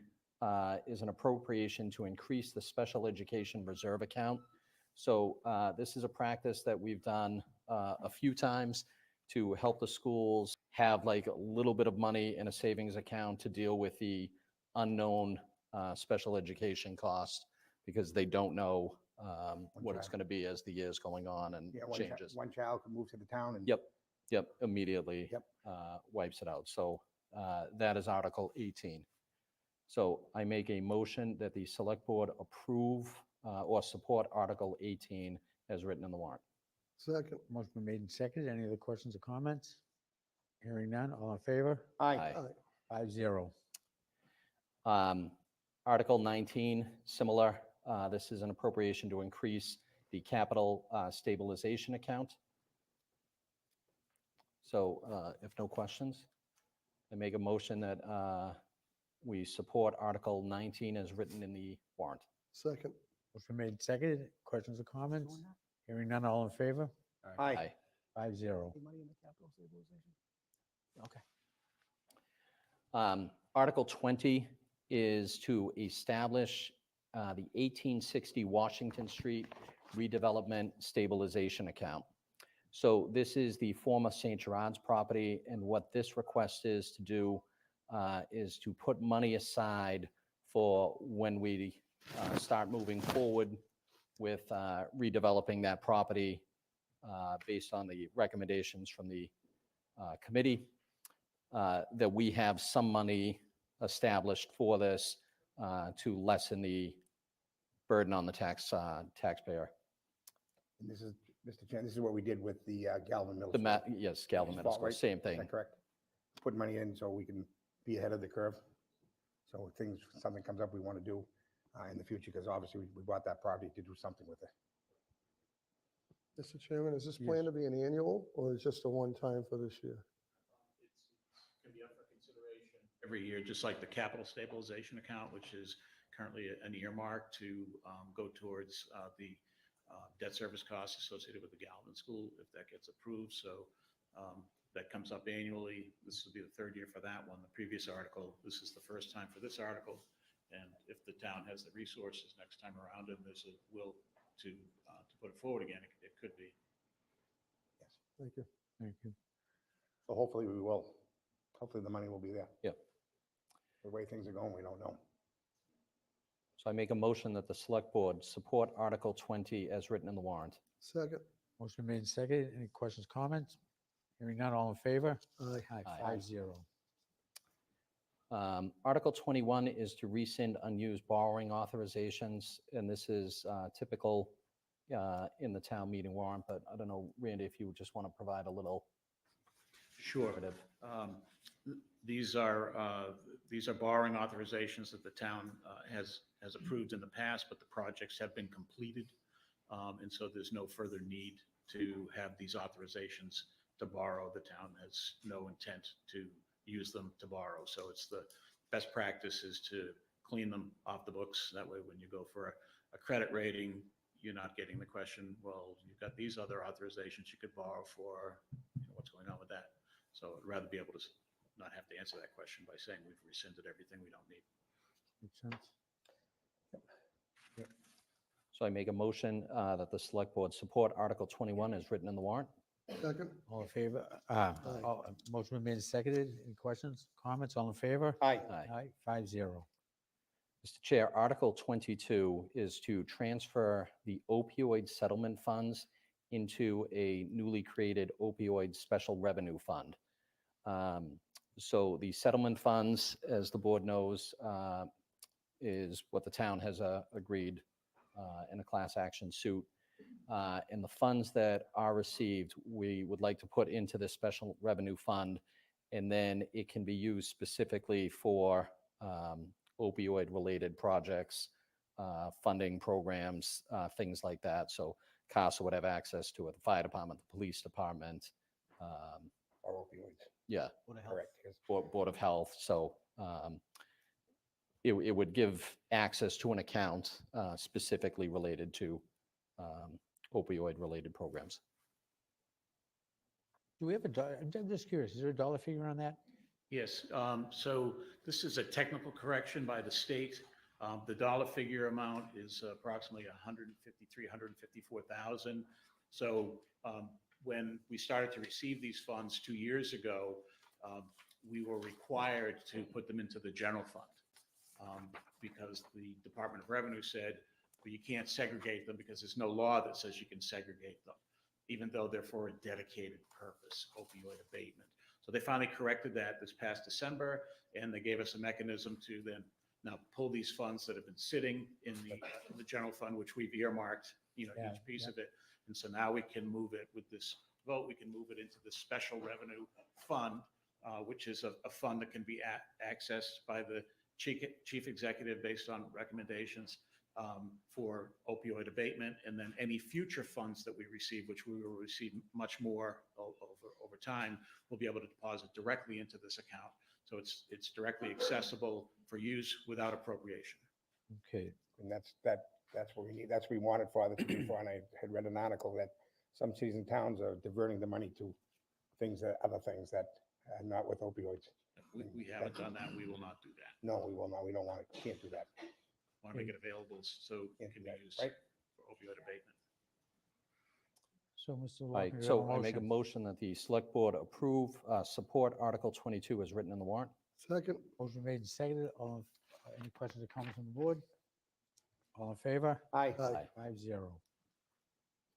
is an appropriation to increase the special education reserve account. So this is a practice that we've done a few times to help the schools have like a little bit of money in a savings account to deal with the unknown special education costs, because they don't know what it's going to be as the year's going on and Yeah, changes. one child can move to the town and. Yep, immediately Yep. wipes it out. So that is Article 18. So I make a motion that the select board approve or support Article 18 as written in the warrant. Second. Motion been made and seconded. Any other questions or comments? Hearing none, all in favor? Aye. Aye. 5-0. Article 19, similar. This is an appropriation to increase the capital stabilization account. So if no questions, I make a motion that we support Article 19 as written in the warrant. Second. Motion made and seconded. Questions or comments? Hearing none, all in favor? Aye. 5-0. Okay. Article 20 is to establish the 1860 Washington Street redevelopment stabilization account. So this is the former St. Gerard's property, and what this request is to do is to put money aside for when we start moving forward with redeveloping that property based on the recommendations from the committee, that we have some money established for this to lessen the burden on the taxpayer. And this is, Mr. Chairman, this is what we did with the Galvin Middle The School. yes, Galvin Middle Spot School, right? same Is thing. that correct? Put money in so we can be ahead of the curve. So if something comes up we want to do in the future, because obviously we bought that property to do something with it. Mr. Chairman, is this plan to be an annual or is just a one-time for this year? It's going to be up for consideration every year, just like the capital stabilization account, which is currently an earmark to go towards the debt service costs associated with the Galvin School, if that gets approved. So that comes up annually. This will be the third year for that one. The previous article, this is the first time for this article. And if the town has the resources next time around and there's a will to put it forward again, it could be. Thank you. Thank you. So hopefully we will. Hopefully the money will be there. Yep. The way things are going, we don't know. So I make a motion that the select board support Article 20 as written in the warrant. Second. Motion made and seconded. Any questions, comments? Hearing none, all in favor? Aye. Aye. 5-0. Article 21 is to rescind unused borrowing authorizations, and this is typical in the town meeting warrant, but I don't know, Randy, if you would just want to provide a little. Sure. narrative. These are borrowing authorizations that the town has approved in the past, but the projects have been completed. And so there's no further need to have these authorizations to borrow. The town has no intent to use them to borrow. So it's the best practice is to clean them off the books. That way, when you go for a credit rating, you're not getting the question, well, you've got these other authorizations you could borrow for, what's going on with that? So I'd rather be able to not have to answer that question by saying we've rescinded everything we don't need. Makes sense. So I make a motion that the select board support Article 21 as written in the warrant. Second. All in favor? Motion been made and seconded. Any questions, comments? All in favor? Aye. Aye. 5-0. Mr. Chair, Article 22 is to transfer the opioid settlement funds into a newly created opioid special revenue fund. So the settlement funds, as the board knows, is what the town has agreed in a class action suit. And the funds that are received, we would like to put into this special revenue fund, and then it can be used specifically for opioid-related projects, funding programs, things like that. So CASA would have access to it, the fire department, the police department. Or opioids. Yeah. Correct. Yes. Board of Health. So it would give access to an account specifically related to opioid-related programs. Do we have I'm just curious, is there a dollar figure on that? Yes, so this is a technical correction by the state. The dollar figure amount is approximately 154,000. So when we started to receive these funds 2 years ago, we were required to put them into the general fund because the Department of Revenue said, well, you can't segregate them because there's no law that says you can segregate them, even though they're for a dedicated purpose, opioid abatement. So they finally corrected that this past December, and they gave us a mechanism to then now pull these funds that have been sitting in the general fund, which we've earmarked, Yeah, each piece of it. And so now we can move it with this vote, we can move it into the special revenue fund, which is a fund that can be accessed by the chief executive based on recommendations for opioid abatement. And then any future funds that we receive, which we will receive much more over time, we'll be able to deposit directly into this account. So it's directly accessible for use without appropriation. Okay, And that's what we need. That's what we wanted for this before. And I had read an article that some cities and towns are diverting the money to other things that are not with opioids. We haven't done that. We will not do that. No, we will not. We don't want to, can't do that. Want to make it available so it can be used Right. for opioid abatement. so Mr. All Lawson, right, you have so I make a motion that the select board approve, support Article 22 as written in the warrant. Second, Motion made and seconded. Any questions or comments from the board? All in favor? Aye. Aye.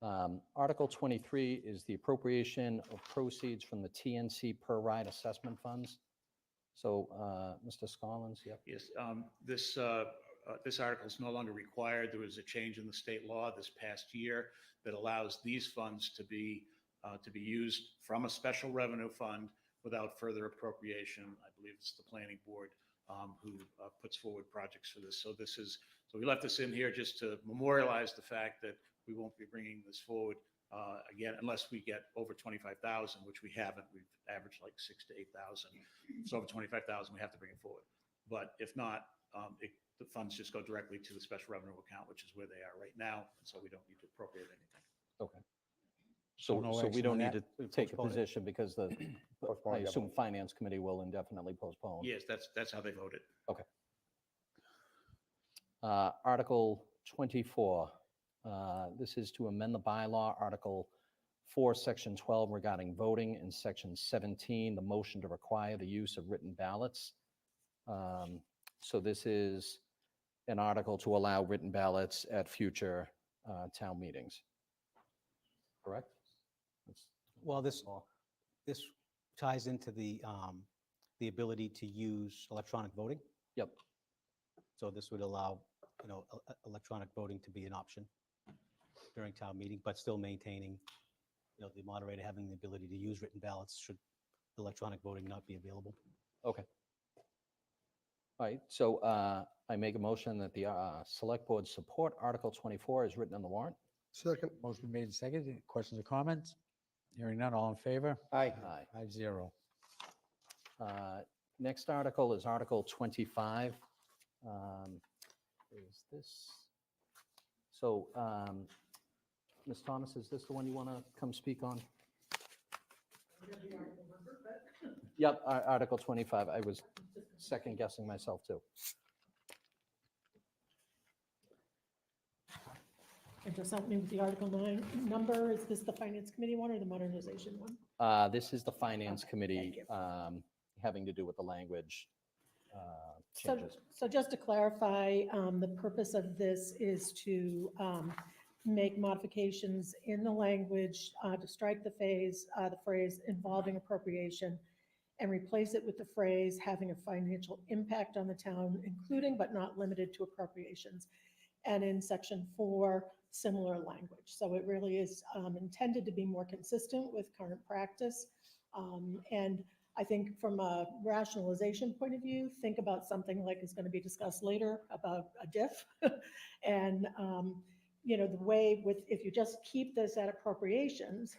5-0. Article 23 is the appropriation of proceeds from the TNC per ride assessment funds. So, Mr. Scollins, yep. Yes, this article is no longer required. There was a change in the state law this past year that allows these funds to be used from a special revenue fund without further appropriation. I believe it's the planning board who puts forward projects for this. So so we left this in here just to memorialize the fact that we won't be bringing this forward again, unless we get over 25,000, which we haven't. We've averaged like 6,000 to 8,000. If it's over 25,000, we have to bring it forward. But if not, the funds just go directly to the special revenue account, which is where they are right now. And so we don't need to appropriate anything. Okay. So, no so we action don't on need that? to take a Postpone it? position because I Postpone it, assume Finance Committee will indefinitely postpone. Yes, that's how they voted. Article 24, this is to amend the bylaw, Article 4, Section 12 regarding voting, and Section 17, the motion to require the use of written ballots. So this is an article to allow written ballots at future town meetings. Correct? That's Well, this law. ties into the ability to use electronic voting. Yep. So this would allow, electronic voting to be an option during town meeting, but still maintaining, the moderator having the ability to use written ballots should electronic voting not be available. Okay. All right, so I make a motion that the select board support Article 24 as written in the warrant. second, Motion made and seconded. Any questions or comments? Hearing none. All in favor? Aye. Aye. 5-0. Next article is Article 25. Is this? So, Ms. Thomas, is this the one you want to come speak on? Yep, Article 25. I was second guessing myself too. And just help me with the Article 9 number. Is this the Finance Committee one or the modernization one? This is the Finance Okay, Committee thank you. having to do with the language So, changes. so just to clarify, the purpose of this is to make modifications in the language to strike the phrase involving appropriation and replace it with the phrase having a financial impact on the town, including but not limited to appropriations. And in section 4, similar language. So it really is intended to be more consistent with current practice. And I think from a rationalization point of view, think about something like is going to be discussed later about a diff. And, the way if you just keep this at appropriations,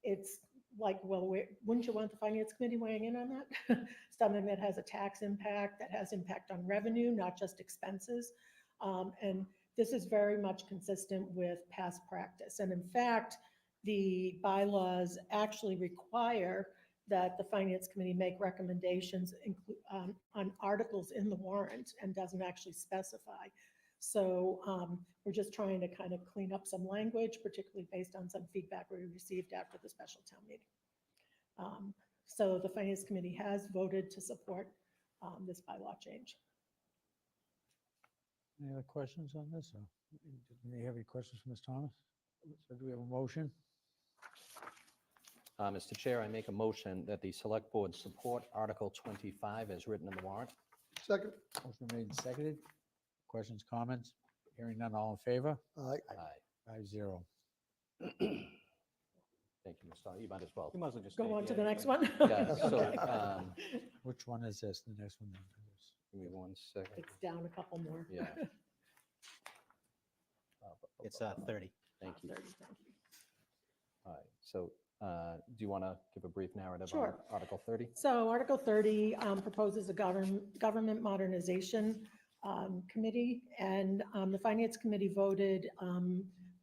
it's like, well, wouldn't you want the Finance Committee weighing in on that? Something that has a tax impact, that has impact on revenue, not just expenses. And this is very much consistent with past practice. And in fact, the bylaws actually require that the Finance Committee make recommendations on articles in the warrant and doesn't actually specify. So we're just trying to kind of clean up some language, particularly based on some feedback we received after the special town meeting. So the Finance Committee has voted to support this bylaw change. Any other questions on this? Or do you have any questions for Ms. Thomas? So do we have a motion? Mr. Chair, I make a motion that the Select Board support Article 25 as written in the warrant. Second. Motion made and seconded. Questions, comments? Hearing none, all in favor? Aye. Aye. 5-0. Thank you, Mr. You might as well. You might as well just. Go stay on to here. the next one. Yeah, so, Okay. Which one is this? The next one? give me 1 second. It's down a couple more. Yeah. It's 30. Thank you. 30, thank you. All right, so do you want to give a brief narrative on Sure. Article 30? So Article 30 proposes a government modernization committee, and the Finance Committee voted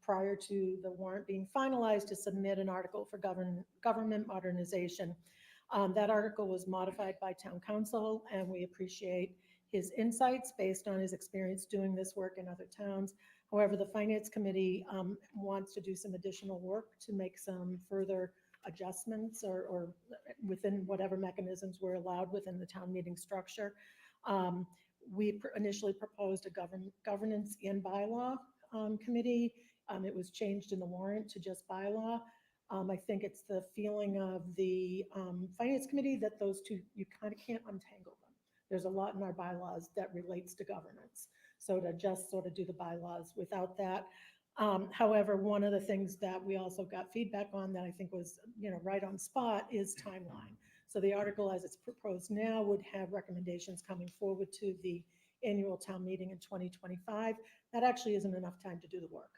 prior to the warrant being finalized to submit an article for government modernization. That article was modified by Town Council, and we appreciate his insights based on his experience doing this work in other towns. However, the Finance Committee wants to do some additional work to make some further adjustments or within whatever mechanisms were allowed within the town meeting structure. We initially proposed a governance and bylaw committee. It was changed in the warrant to just bylaw. I think it's the feeling of the Finance Committee that those two, you kind of can't untangle them. There's a lot in our bylaws that relates to governance. So to just sort of do the bylaws without that. However, one of the things that we also got feedback on that I think was, right on spot is timeline. So the article as it's proposed now would have recommendations coming forward to the annual town meeting in 2025. That actually isn't enough time to do the work.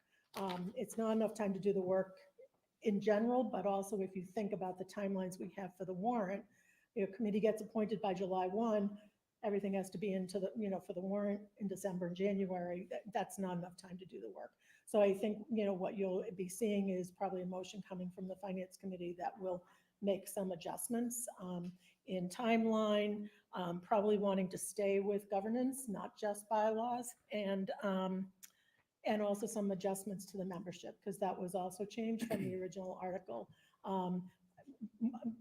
It's not enough time to do the work in general, but also if you think about the timelines we have for the warrant, committee gets appointed by July 1, everything has to be into the, for the warrant in December and January. That's not enough time to do the work. So I think, what you'll be seeing is probably a motion coming from the Finance Committee that will make some adjustments in timeline, probably wanting to stay with governance, not just bylaws, and also some adjustments to the membership, because that was also changed from the original article.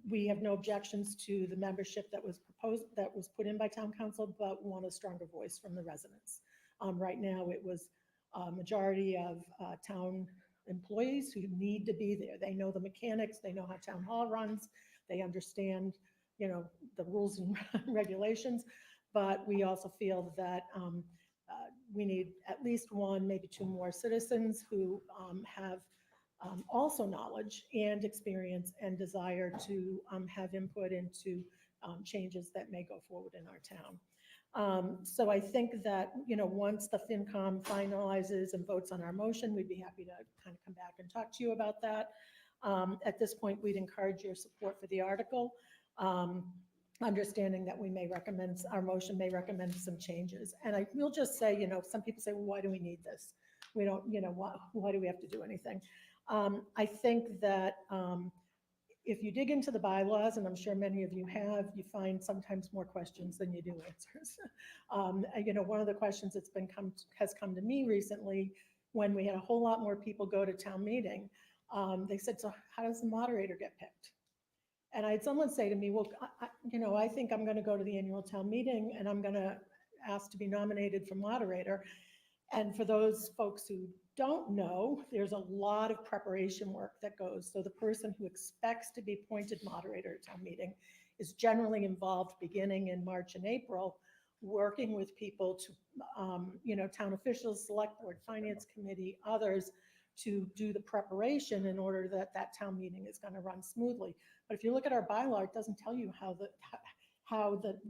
We have no objections to the membership that was proposed, that was put in by Town Council, but want a stronger voice from the residents. Right now, it was a majority of town employees who need to be there. They know the mechanics, they know how town hall runs, they understand, the rules and regulations, but we also feel that we need at least one, maybe two more citizens who have also knowledge and experience and desire to have input into changes that may go forward in our town. So I think that, once the FinCom finalizes and votes on our motion, we'd be happy to kind of come back and talk to you about that. At this point, we'd encourage your support for the article, understanding that we may recommend, our motion may recommend some changes. And I will just say, some people say, well, why do we need this? We don't, why do we have to do anything? I think that if you dig into the bylaws, and I'm sure many of you have, you find sometimes more questions than you do answers. One of the questions that's has come to me recently, when we had a whole lot more people go to town meeting, they said, so how does the moderator get picked? And I had someone say to me, well, I think I'm going to go to the annual town meeting and I'm going to ask to be nominated for moderator. And for those folks who don't know, there's a lot of preparation work that goes. So the person who expects to be appointed moderator at town meeting is generally involved beginning in March and April, working with people to, town officials, select board, finance committee, others, to do the preparation in order that that town meeting is going to run smoothly. But if you look at our bylaw, it doesn't tell you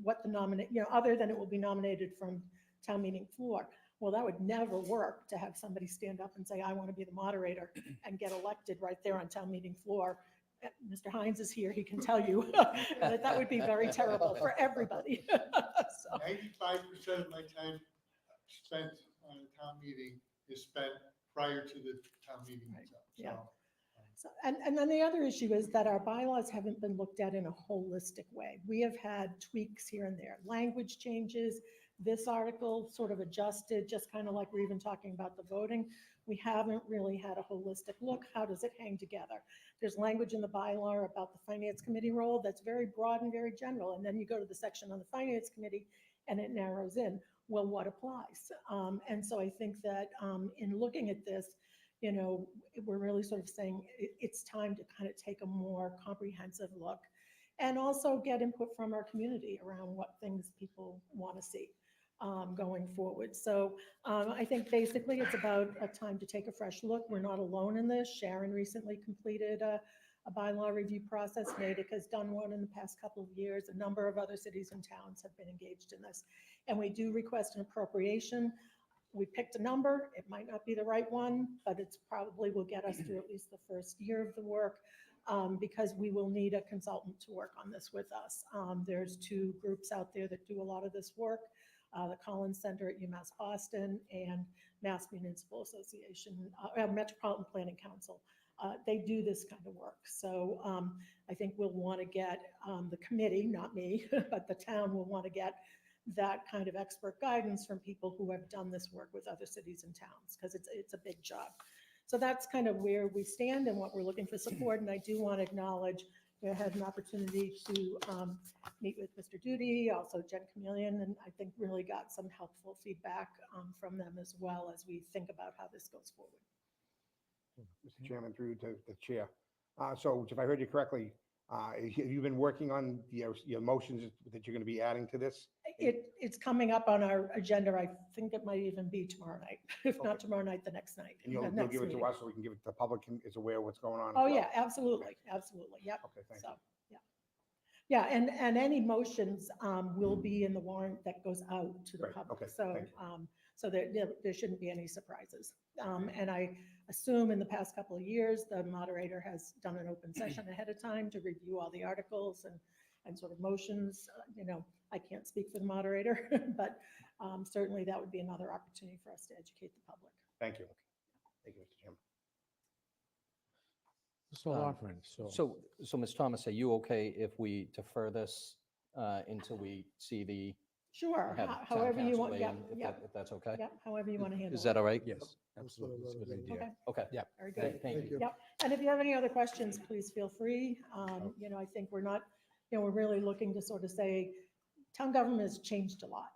what the nominate, other than it will be nominated from town meeting floor. Well, that would never work to have somebody stand up and say, I want to be the moderator and get elected right there on town meeting floor. Mr. Hines is here, he can tell you that would be very terrible for everybody. So. 95% of my time spent on a town meeting is spent prior to the town meeting itself. Yeah. So, and then the other issue is that our bylaws haven't been looked at in a holistic way. We have had tweaks here and there, language changes. This article sort of adjusted, just kind of like we're even talking about the voting. We haven't really had a holistic look. How does it hang together? There's language in the bylaw about the finance committee role that's very broad and very general. And then you go to the section on the finance committee and it narrows in, well, what applies? And so I think that in looking at this, we're really sort of saying it's time to kind of take a more comprehensive look and also get input from our community around what things people want to see going forward. So I think basically it's about a time to take a fresh look. We're not alone in this. Sharon recently completed a bylaw review process. Natick has done one in the past couple of years. A number of other cities and towns have been engaged in this. And we do request an appropriation. We picked a number. It might not be the right one, but it's probably will get us through at least the first year of the work because we will need a consultant to work on this with us. There's two groups out there that do a lot of this work. The Collins Center at UMass Boston and Mass Municipal Association, Metropolitan Planning Council. They do this kind of work. So I think we'll want to get the committee, not me, but the town will want to get that kind of expert guidance from people who have done this work with other cities and towns, because it's a big job. So that's kind of where we stand and what we're looking for support. And I do want to acknowledge I had an opportunity to meet with Mr. Duty, also Jen Chameleon, and I think really got some helpful feedback from them as well as we think about how this goes forward. Mr. Chairman, through to the chair. So if I heard you correctly, have you been working on your motions that you're going to be adding to this? It's coming up on our agenda. I think it might even be tomorrow night, if not tomorrow night, the next night. And you'll next give it to meeting. us so we can give it to the public and is aware of what's going on? as Oh, well? yeah, absolutely, absolutely, yep. Okay, thank So, you. yeah. Yeah, and any motions will be in the warrant that goes out to the Right, public. okay, So, thank you. so there shouldn't be any surprises. And I assume in the past couple of years, the moderator has done an open session ahead of time to review all the articles and sort of motions. You know, I can't speak for the moderator, but certainly that would be another opportunity for us to educate the public. Thank you. Thank you, Mr. Chairman. Mr. Loughlin, So Ms. Thomas, are you okay if we defer this until we see the, Sure, have town however you council want, weigh yeah, in, yeah, if that's okay? yeah, however you want to handle it. Is that all right? yes, absolutely, that's a good idea. Okay, Okay. Yeah. very good. Thank you. Yep, and if you have any other questions, please feel free. You know, I think we're not, you know, we're really looking to sort of say, town government has changed a lot.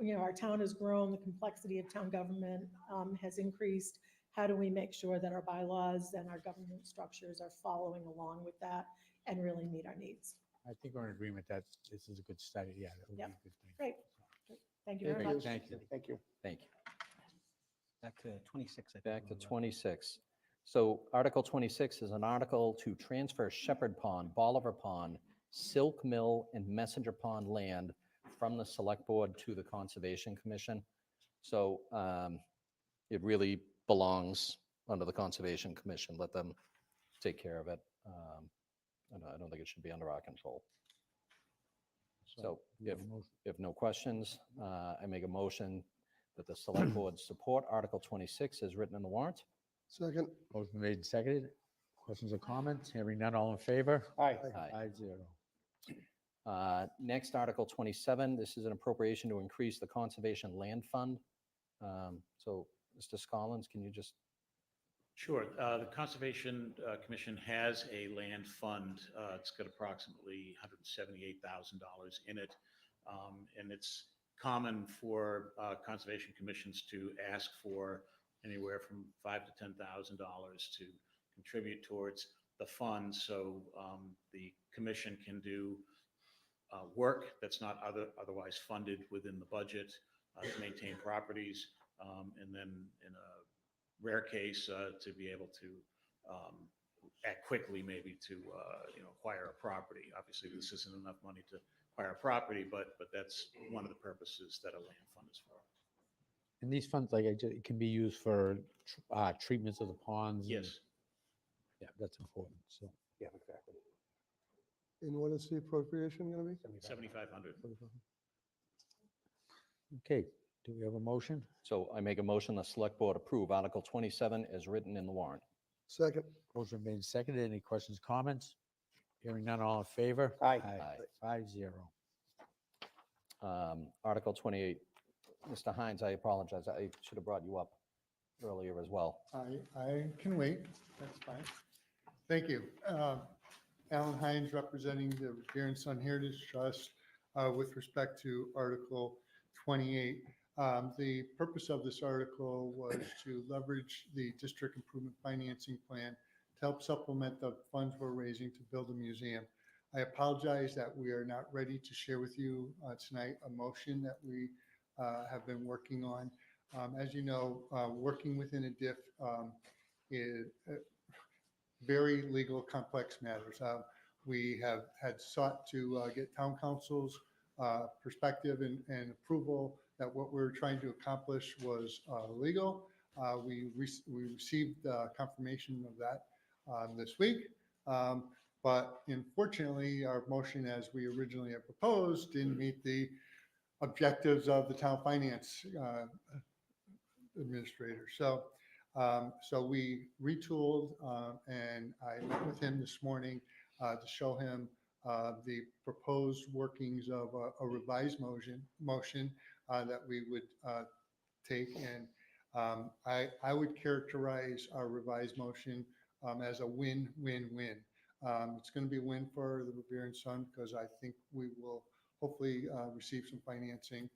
You know, our town has grown, the complexity of town government has increased. How do we make sure that our bylaws and our government structures are following along with that and really meet our needs? I think we're in agreement that this is a good study, yeah. that would be a Yep. good thing. Great. Thank you very Great, much. Thank you. Thank you. Thank you. Back to 26. I think Back to we're on. 26. So Article 26 is an article to transfer Shepherd Pond, Bolivar Pond, Silk Mill, and Messenger Pond land from the Select Board to the Conservation Commission. So it really belongs under the Conservation Commission. Let them take care of it. And I don't think it should be under our control. So we have a motion. if no questions, I make a motion that the Select Board support Article 26 as written in the warrant. Second, Motion made and seconded. Questions or comments? Hearing none, all in favor? Aye. Aye. 5-0. Next, Article 27, this is an appropriation to increase the Conservation Land Fund. So, Mr. Scollins, can you just, Sure. The Conservation Commission has a land fund. It's got approximately $178,000 in it. And it's common for conservation commissions to ask for anywhere from $5,000 to $10,000 to contribute towards the fund. So the commission can do work that's not otherwise funded within the budget to maintain properties. And then in a rare case to be able to act quickly, maybe to acquire a property. Obviously, this isn't enough money to acquire a property, but that's one of the purposes that a land fund is for. And these funds, like, it can be used for treatments of the ponds? and- Yes. Yeah, that's important, so. Yeah, exactly. and what is the appropriation going to be? 7,500. Okay, do we have a motion? so I make a motion the Select Board approve Article 27 as written in the warrant. Second, Motion made and seconded. Any questions, comments? Hearing none, all in favor? Aye. Aye. 5-0. Article 28, Mr. Hines, I apologize. I should have brought you up earlier as well. I can wait, that's fine. Thank you. Alan Hines, representing the Revere and Son Heritage Trust with respect to Article 28. The purpose of this article was to leverage the district improvement financing plan to help supplement the funds we're raising to build a museum. I apologize that we are not ready to share with you tonight a motion that we have been working on. As you know, working within a DIF is very legal complex matters. We have had sought to get town council's perspective and approval that what we're trying to accomplish was legal. We received confirmation of that this week. But unfortunately, our motion as we originally had proposed didn't meet the objectives of the town finance administrator. So we retooled and I met with him this morning to show him the proposed workings of a revised motion that we would take. And I would characterize our revised motion as a win-win-win. It's going to be a win for the Revere and Son because I think we will hopefully receive some financing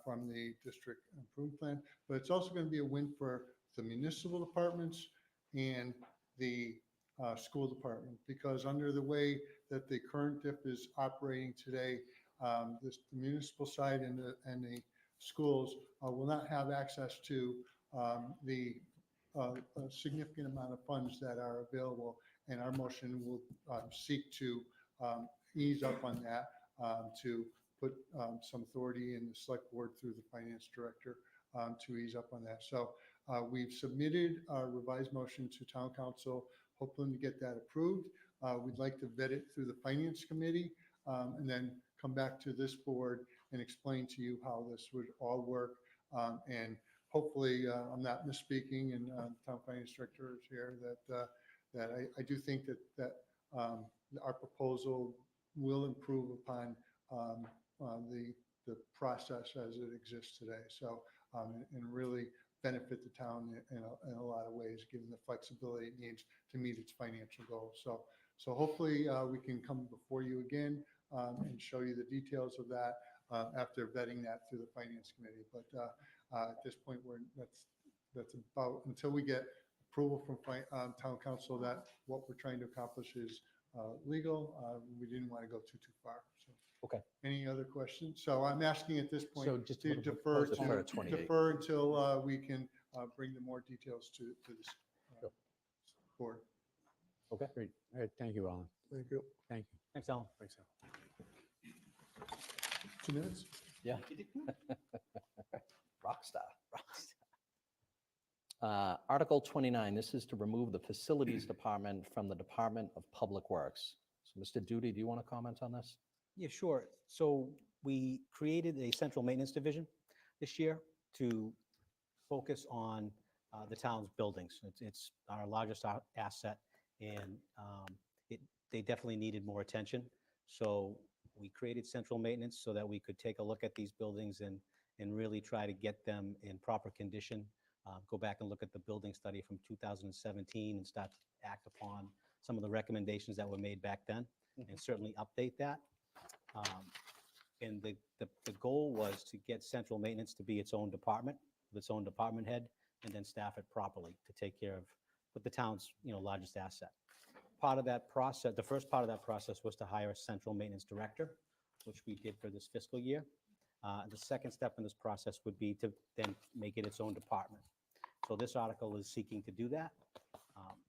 from the district improvement plan, but it's also going to be a win for the municipal departments and the school department, because under the way that the current DIF is operating today, the municipal side and the schools will not have access to the a significant amount of funds that are available, and our motion will seek to ease up on that, to put some authority in the select board through the finance director to ease up on that. So we've submitted our revised motion to town council, hoping to get that approved. We'd like to vet it through the finance committee and then come back to this board and explain to you how this would all work. And hopefully, I'm not misspeaking, and town finance director is here, that I do think that our proposal will improve upon the process as it exists today. So, and really benefit the town in a lot of ways, given the flexibility it needs to meet its financial goals. So hopefully we can come before you again and show you the details of that after vetting that through the finance committee. But at this point, that's about, until we get approval from town council that what we're trying to accomplish is legal, we didn't want to go too far. So, Okay. any other questions? So I'm asking at this point So just to to defer Defer to 28. defer until we can bring the more details to this board. Okay. Great. All right, thank you, Alan. Thank you. Thank you. Thanks, Alan. 2 minutes? Yeah. Rockstar. Article 29, this is to remove the Facilities Department from the Department of Public Works. So Mr. Duty, do you want to comment on this? Yeah, sure. So we created a central maintenance division this year to focus on the town's buildings. It's our largest asset, and they definitely needed more attention. So we created central maintenance so that we could take a look at these buildings and really try to get them in proper condition. Go back and look at the building study from 2017 and start to act upon some of the recommendations that were made back then, and certainly update that. And the goal was to get central maintenance to be its own department, with its own department head, and then staff it properly to take care of what the town's largest asset. Part of that process, the first part of that process was to hire a central maintenance director, which we did for this fiscal year. The second step in this process would be to then make it its own department. So this article is seeking to do that.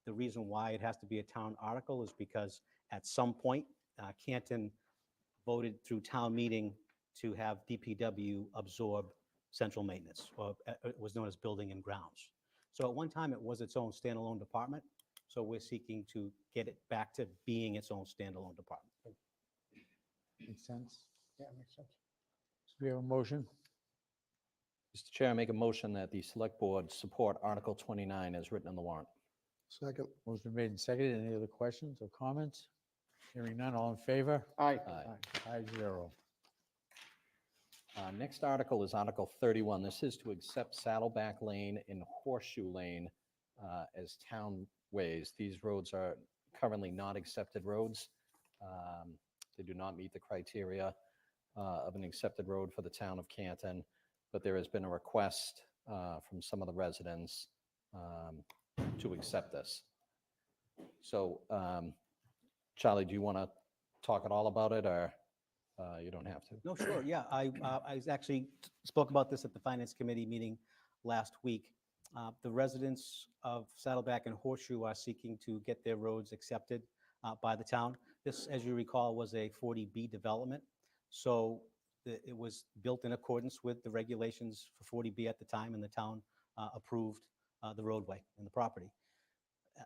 The reason why it has to be a town article is because at some point, Canton voted through town meeting to have DPW absorb central maintenance, or it was known as building and grounds. So at one time, it was its own standalone department. So we're seeking to get it back to being its own standalone department. Makes sense. Yeah, makes sense. So we have a motion. Mr. Chair, I make a motion that the Select Board support Article 29 as written in the warrant. Second. Motion made and seconded. Any other questions or comments? Hearing none, all in favor? Aye. Aye, 5-0. Next article is Article 31. This is to accept Saddleback Lane and Horseshoe Lane as town ways. These roads are currently not accepted roads. They do not meet the criteria of an accepted road for the town of Canton, but there has been a request from some of the residents to accept this. So, Charlie, do you want to talk at all about it, or you don't have to? No, sure, yeah. I actually spoke about this at the Finance Committee meeting last week. The residents of Saddleback and Horseshoe are seeking to get their roads accepted by the town. This, as you recall, was a 40B development. So it was built in accordance with the regulations for 40B at the time, and the town approved the roadway and the property.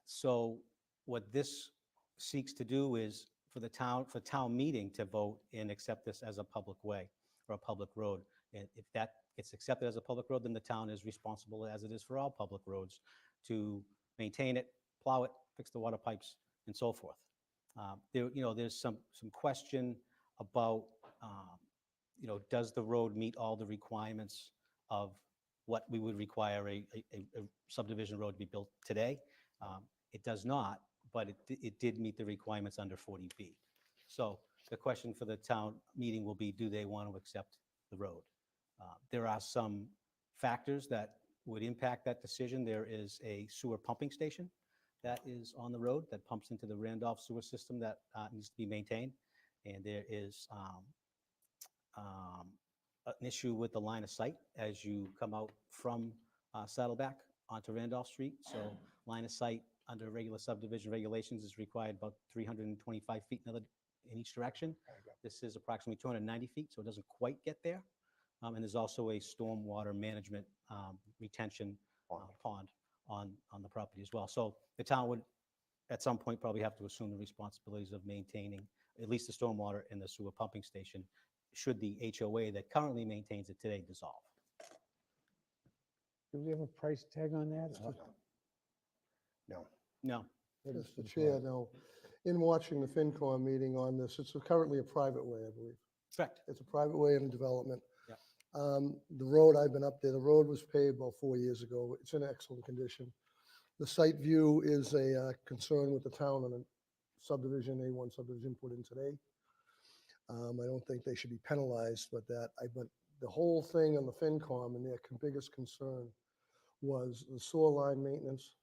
So what this seeks to do is for town meeting to vote and accept this as a public way or a public road. And if that gets accepted as a public road, then the town is responsible, as it is for all public roads, to maintain it, plow it, fix the water pipes, and so forth. There's some question about, does the road meet all the requirements of what we would require a subdivision road to be built today? It does not, but it did meet the requirements under 40B. So the question for the town meeting will be, do they want to accept the road? There are some factors that would impact that decision. There is a sewer pumping station that is on the road that pumps into the Randolph sewer system that needs to be maintained. And there is an issue with the line of sight as you come out from Saddleback onto Randolph Street. So line of sight under regular subdivision regulations is required about 325 feet in each direction. This is approximately 290 feet, so it doesn't quite get there. And there's also a stormwater management retention pond on the property as well. So the town would, at some point, probably have to assume the responsibilities of maintaining at least the stormwater and the sewer pumping station, should the HOA that currently maintains it today dissolve. Do we have a price tag on that? No. No. Mr. Chair, now, in watching the FinCom meeting on this, it's currently a private way, I believe. Correct. It's a private way in development. Yep. The road, I've been up there, the road was paved about 4 years ago. It's in excellent condition. The site view is a concern with the town on a subdivision, A1 subdivision put in today. I don't think they should be penalized with that. But the whole thing on the FinCom and their biggest concern was the sewer line maintenance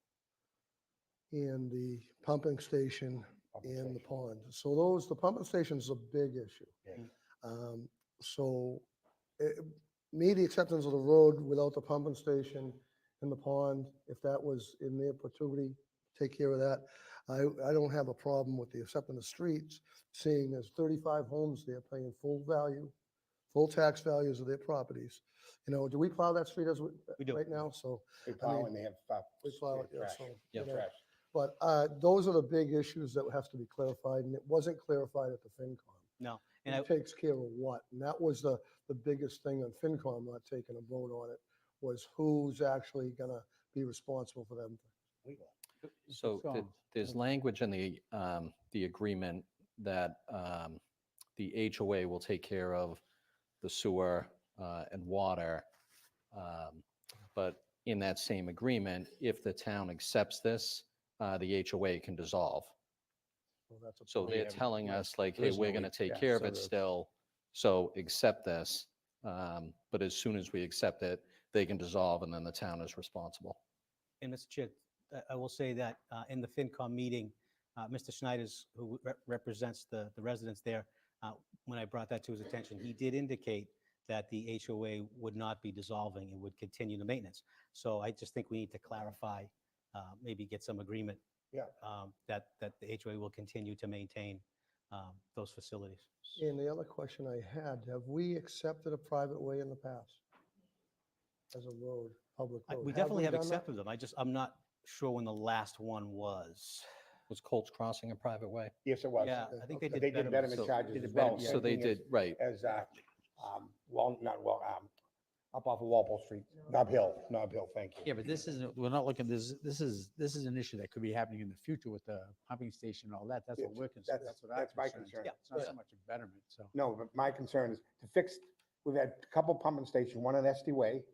and the pumping station and the pond. So the pumping station is a big issue. So the acceptance of the road without the pumping station and the pond, if that was in their perpetuity, take care of that. I don't have a problem with the accepting the streets, seeing there's 35 homes there paying full tax values of their properties. Do we plow that street We do. right now? So They plow and they have. we plow it, yeah, trash. so, Yep. Trash. But those are the big issues that have to be clarified, and it wasn't clarified at the FinCom. No. And Who I, takes care of what? And that was the biggest thing on FinCom not taking a vote on it, was who's actually gonna be responsible for them. So there's language in the agreement that the HOA will take care of the sewer and water. But in that same agreement, if the town accepts this, the HOA can dissolve. So that's a So they're have- telling yeah, us like, hey, we're going to originally, take yeah, care of so it the- still. So accept this. But as soon as we accept it, they can dissolve and then the town is responsible. and Mr. Chair, I will say that in the FinCom meeting, Mr. Schneiders, who represents the residents there, when I brought that to his attention, he did indicate that the HOA would not be dissolving and would continue the maintenance. So I just think we need to clarify, maybe get some agreement. Yeah. That the HOA will continue to maintain those facilities. And the other question I had, have we accepted a private way in the past? As a road, public road? We definitely have done that? accepted them. I'm not sure when the last one was. Was Colts Crossing a private way? Yes, it was. Yeah, I think they But did. they did betterment So- charges They did as well. betterment, So they same thing did, right. As, up off of Walpole Street, Nob Hill, thank you. Yeah, but this isn't, we're not looking, this is an issue that could be happening in the future with the pumping station and all that. That's what Yes, we're concerned. that's- That's what our that's my concern is. concern. It's not Yeah. so much a betterment, so. No, but my concern is to fix, we've had a couple pumping stations, one on SD Way,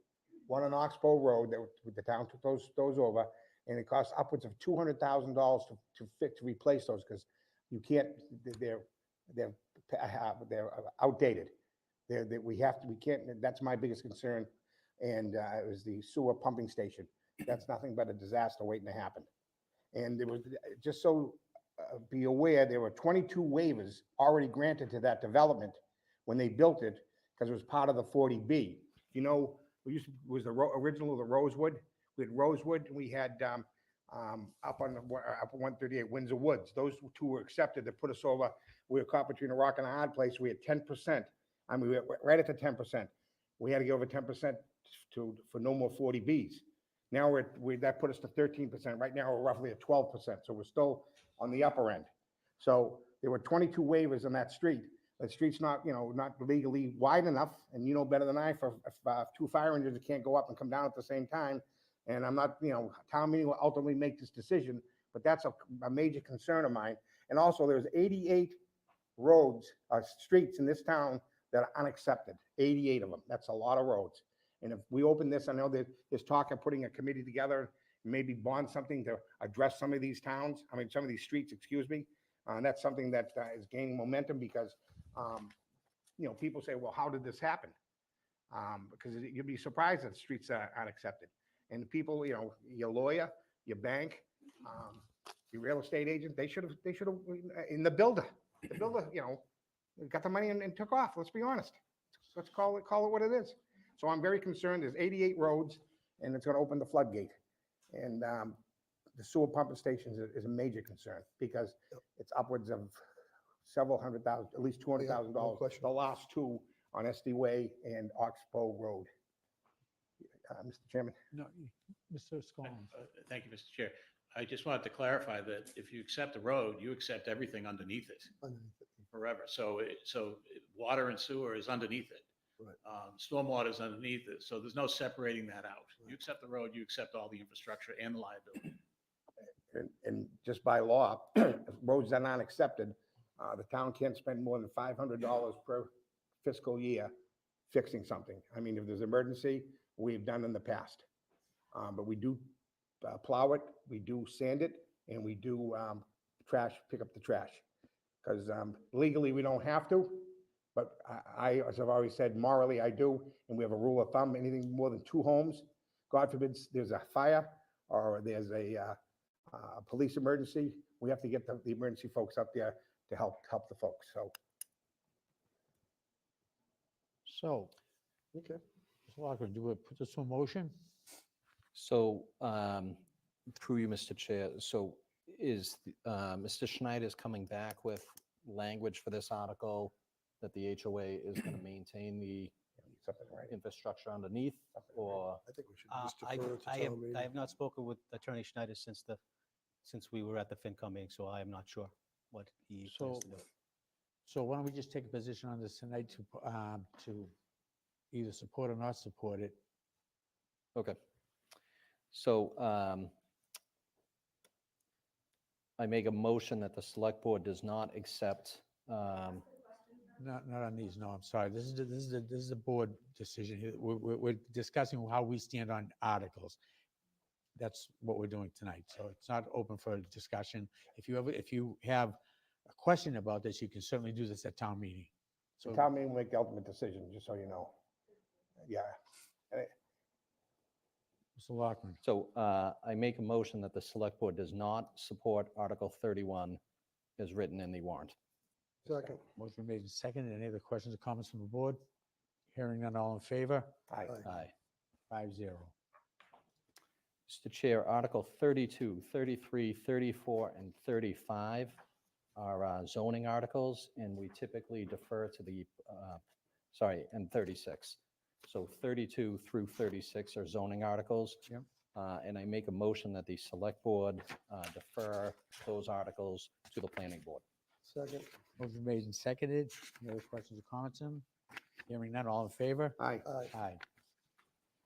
one on Oxbow Road, that the town took those over, and it costs upwards of $200,000 to replace those, because you can't, they're outdated. We can't, that's my biggest concern, and it was the sewer pumping station. That's nothing but a disaster waiting to happen. And it was just so be aware, there were 22 waivers already granted to that development when they built it, because it was part of the 40B. You know, was the original of the Rosewood? We had Rosewood, and we had up on up 138 Windsor Woods. Those two were accepted to put us over. We were caught between a rock and a hard place. We had 10%. I mean, we were right at the 10%. We had to go over 10% for no more 40Bs. Now that put us to 13%. Right now, we're roughly at 12%. So we're still on the upper end. So there were 22 waivers on that street. The street's not, not legally wide enough, and you know better than I, for two fire engines that can't go up and come down at the same time. And I'm not, town meeting will ultimately make this decision, but that's a major concern of mine. And also, there's 88 roads, streets in this town that are unaccepted, 88 of them. That's a lot of roads. And if we open this, I know that there's talk of putting a committee together, maybe bond something to address some of these towns, some of these streets, excuse me. And that's something that is gaining momentum because, people say, well, how did this happen? Because you'd be surprised that streets are unaccepted. And the people, your lawyer, your bank, your real estate agent, they should have, in the builder, got the money and took off. Let's be honest. Let's call it what it is. So I'm very concerned. There's 88 roads, and it's going to open the floodgate. And the sewer pumping stations is a major concern because it's upwards of several hundred thousand, at least $200,000. no question. The last two on SD Way and Oxbow Road. Mr. Chairman. No, Mr. Scollins. Thank you, Mr. Chair. I just wanted to clarify that if you accept the road, you accept everything underneath it forever. So water and sewer is underneath it. Right. Stormwater is underneath it. So there's no separating that out. You accept the road, you accept all the infrastructure and the liability. And just by law, if roads are not accepted, the town can't spend more than $500 per fiscal year fixing something. I mean, if there's an emergency, we've done in the past. But we do plow it, we do sand it, and we do pick up the trash. Because legally, we don't have to, but I, as I've always said, morally, I do. And we have a rule of thumb, anything more than 2 homes, God forbid there's a fire or there's a police emergency, we have to get the emergency folks up there to help the folks. So, Okay. Mr. Lockwood, do we put this to a motion? So, through you, Mr. Chair, so is Mr. Schneider's coming back with language for this article that the HOA is going to maintain the infrastructure underneath, or? I think we should just defer it to town meeting. I have not spoken with Attorney Schneider since we were at the FinCom meeting, so I am not sure what he plans to do. So why don't we just take a position on this tonight to either support or not support it? Okay. So I make a motion that the select board does not accept. Not on these, no, I'm sorry. This is a board decision here. We're discussing how we stand on articles. That's what we're doing tonight. So it's not open for discussion. If you have a question about this, you can certainly do this at town meeting. So town meeting will make the ultimate decision, just so you know. Yeah. Mr. Lockman. So I make a motion that the select board does not support Article 31 as written in the warrant. Second. Motion made and seconded. Any other questions or comments from the board? Hearing none, all in favor? Aye. Aye. 5-0. Mr. Chair, Article 32, 33, 34, and 35 are zoning articles, and we typically defer to the, and 36. So 32 through 36 are zoning articles. Yep. And I make a motion that the select board defer those articles to the planning board. Second. Motion made and seconded. Any other questions or comments on? Hearing none, all in favor? Aye. Aye.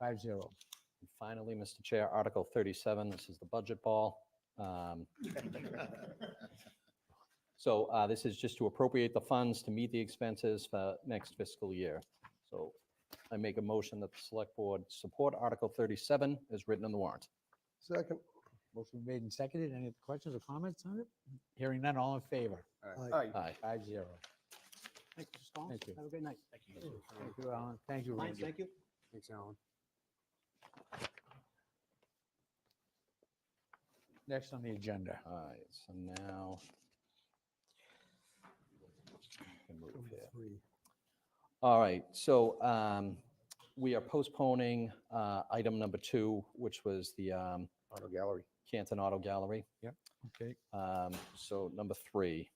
5-0. And finally, Mr. Chair, Article 37, this is the budget ball. So this is just to appropriate the funds to meet the expenses for next fiscal year. So I make a motion that the select board support Article 37 as written in the warrant. Second. Motion made and seconded. Any other questions or comments on it? Hearing none, all in favor? Aye. Aye. 5-0. Thank you, Mr. Stallings. Thank you. Have a great night. Thank you. Thank you, Alan. Thank you, Mike, Randy. thank you. Thanks, Alan. Next on the agenda. All right, so now can move Number here. 3. All right, so we are postponing item number 2, which was the Auto Gallery. Canton Auto Gallery. Okay. So number 3,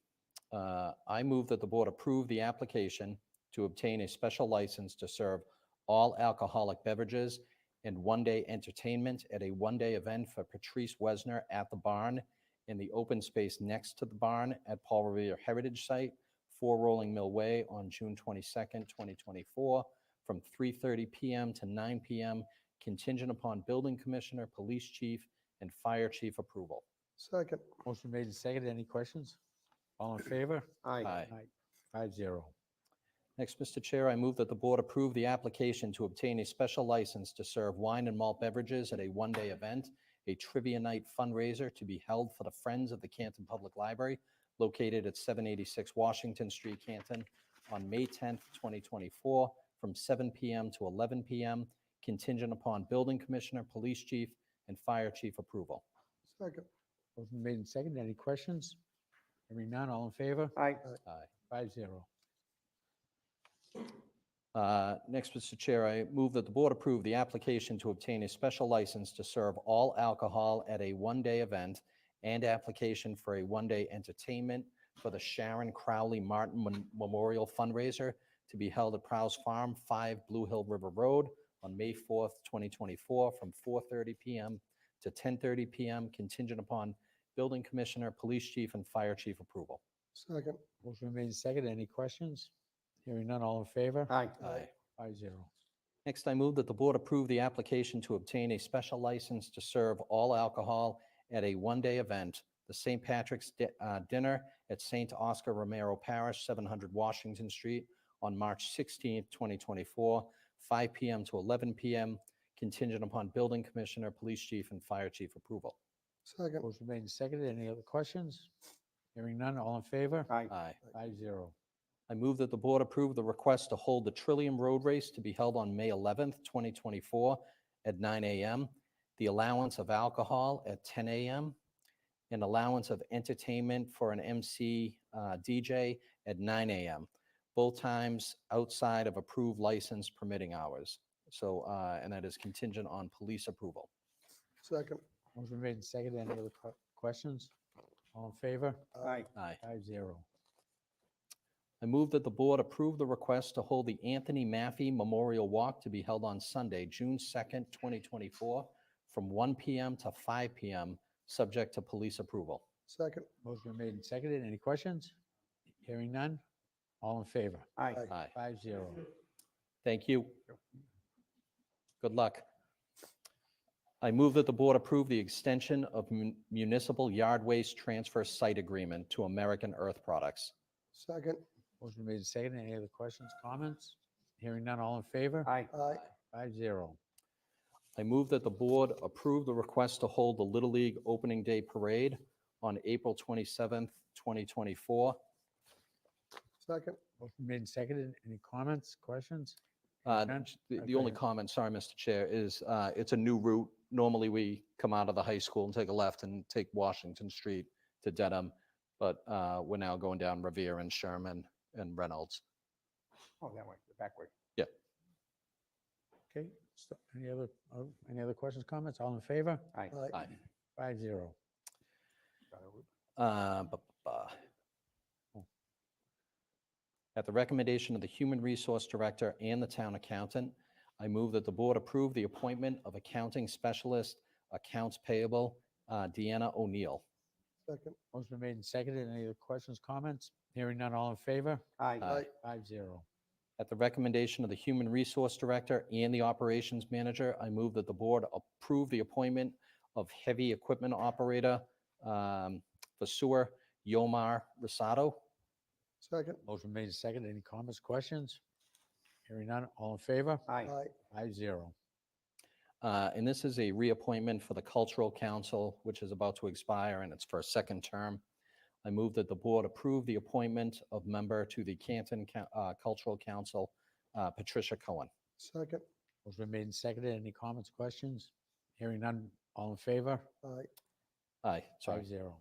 I move that the board approve the application to obtain a special license to serve all alcoholic beverages and one-day entertainment at a one-day event for Patrice Wesner at the barn in the open space next to the barn at Paul Revere Heritage Site, 4 Rolling Mill Way on June 22nd, 2024, from 3:30 PM to 9 PM, contingent upon building commissioner, police chief, and fire chief approval. Second. Motion made and seconded. Any questions? All in favor? Aye. Aye. 5-0. Next, Mr. Chair, I move that the board approve the application to obtain a special license to serve wine and malt beverages at a one-day event, a trivia night fundraiser to be held for the Friends of the Canton Public Library, located at 786 Washington Street, Canton, on May 10th, 2024, from 7 PM to 11 PM, contingent upon building commissioner, police chief, and fire chief approval. Second. Motion made and seconded. Any questions? Hearing none. All in favor? Aye. Aye. 5-0. Next, Mr. Chair, I move that the board approve the application to obtain a special license to serve all alcohol at a one-day event and application for a one-day entertainment for the Sharon Crowley Martin Memorial Fundraiser to be held at Prowse Farm, 5 Blue Hill River Road on May 4th, 2024, from 4:30 PM to 10:30 PM, contingent upon building commissioner, police chief, and fire chief approval. Second. Motion made and seconded. Any questions? Hearing none. All in favor? Aye. Aye. 5-0. Next, I move that the board approve the application to obtain a special license to serve all alcohol at a one-day event, the St. Patrick's Dinner at St. Oscar Romero Parish, 700 Washington Street, on March 16th, 2024, 5 PM to 11 PM, contingent upon building commissioner, police chief, and fire chief approval. Second. Motion made and seconded. Any other questions? Hearing none. All in favor? Aye. Aye. 5-0. I move that the board approve the request to hold the Trillium Road Race to be held on May 11th, 2024 at 9 AM, the allowance of alcohol at 10 AM, and allowance of entertainment for an MC DJ at 9 AM, both times outside of approved license permitting hours. So, and that is contingent on police approval. Second. Motion made and seconded. Any other questions? All in favor? Aye. Aye. 5-0. I move that the board approve the request to hold the Anthony Maffey Memorial Walk to be held on Sunday, June 2nd, 2024, from 1 PM to 5 PM, subject to police approval. Second. Motion made and seconded. Any questions? Hearing none. All in favor? Aye. Aye. 5-0. Thank you. Good luck. I move that the board approve the extension of municipal yard waste transfer site agreement to American Earth Products. Second. Motion made and seconded. Any other questions, comments? Hearing none. All in favor? Aye. Aye. 5-0. I move that the board approve the request to hold the Little League Opening Day Parade on April 27th, 2024. Second. Motion made and seconded. Any comments, questions? The Okay. only comment, sorry, Mr. Chair, is it's a new route. Normally, we come out of the high school and take a left and take Washington Street to Dedham, but we're now going down Revere and Sherman and Reynolds. Oh, that way, the back way. Okay. So any other questions, comments? All in favor? Aye. Aye. Aye. 5-0. At the recommendation of the Human Resource Director and the Town Accountant, I move that the board approve the appointment of Accounting Specialist, Accounts Payable, Deanna O'Neill. Second. Motion made and seconded. Any other questions, comments? Hearing none. All in favor? Aye. Aye. 5-0. At the recommendation of the Human Resource Director and the Operations Manager, I move that the board approve the appointment of Heavy Equipment Operator for Sewer, Yomar Rosado. Second. Motion made and seconded. Any comments, questions? Hearing none. All in favor? Aye. Aye. 5-0. And this is a reappointment for the Cultural Council, which is about to expire, and it's for a second term. I move that the board approve the appointment of member to the Canton Cultural Council, Patricia Cohen. Second. Motion made and seconded. Any comments, questions? Hearing none. All in favor? Aye. Aye, sorry. 5-0.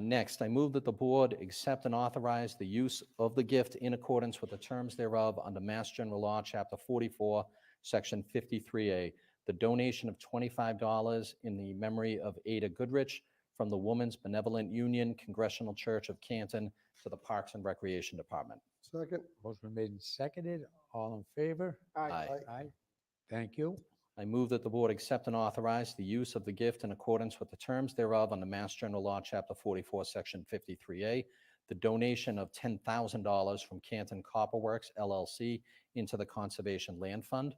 Next, I move that the board accept and authorize the use of the gift in accordance with the terms thereof under Mass General Law, Chapter 44, Section 53A, the donation of $25 in the memory of Ada Goodrich from the Women's Benevolent Union Congressional Church of Canton to the Parks and Recreation Department. Second. Motion been made and seconded. All in favor? Aye. Aye. Thank you. I move that the board accept and authorize the use of the gift in accordance with the terms thereof under Mass General Law, Chapter 44, Section 53A, the donation of $10,000 from Canton Copperworks LLC into the Conservation Land Fund.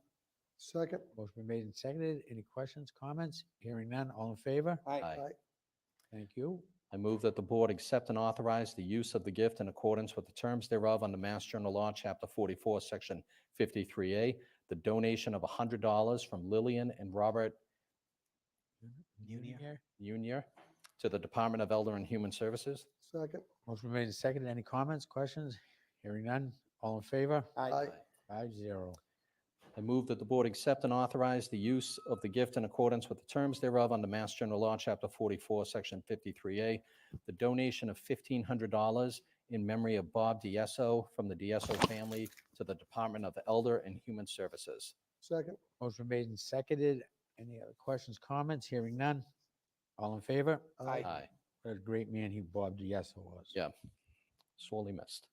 Second. Motion been made and seconded. Any questions, comments? Hearing none. All in favor? Aye. Thank you. I move that the board accept and authorize the use of the gift in accordance with the terms thereof under Mass General Law, Chapter 44, Section 53A, the donation of $100 from Lillian and Robert Junior to the Department of Elder and Human Services. Second. Motion been made and seconded. Any comments, questions? Hearing none. All in favor? Aye. 5-0. I move that the board accept and authorize the use of the gift in accordance with the terms thereof under Mass General Law, Chapter 44, Section 53A, the donation of $1,500 in memory of Bob DiEsso from the DiEsso family to the Department of Elder and Human Services. Second. Motion made and seconded. Any other questions, comments? Hearing none. All in favor? Aye. What a great man Bob DiEsso was. Yeah, sorely missed.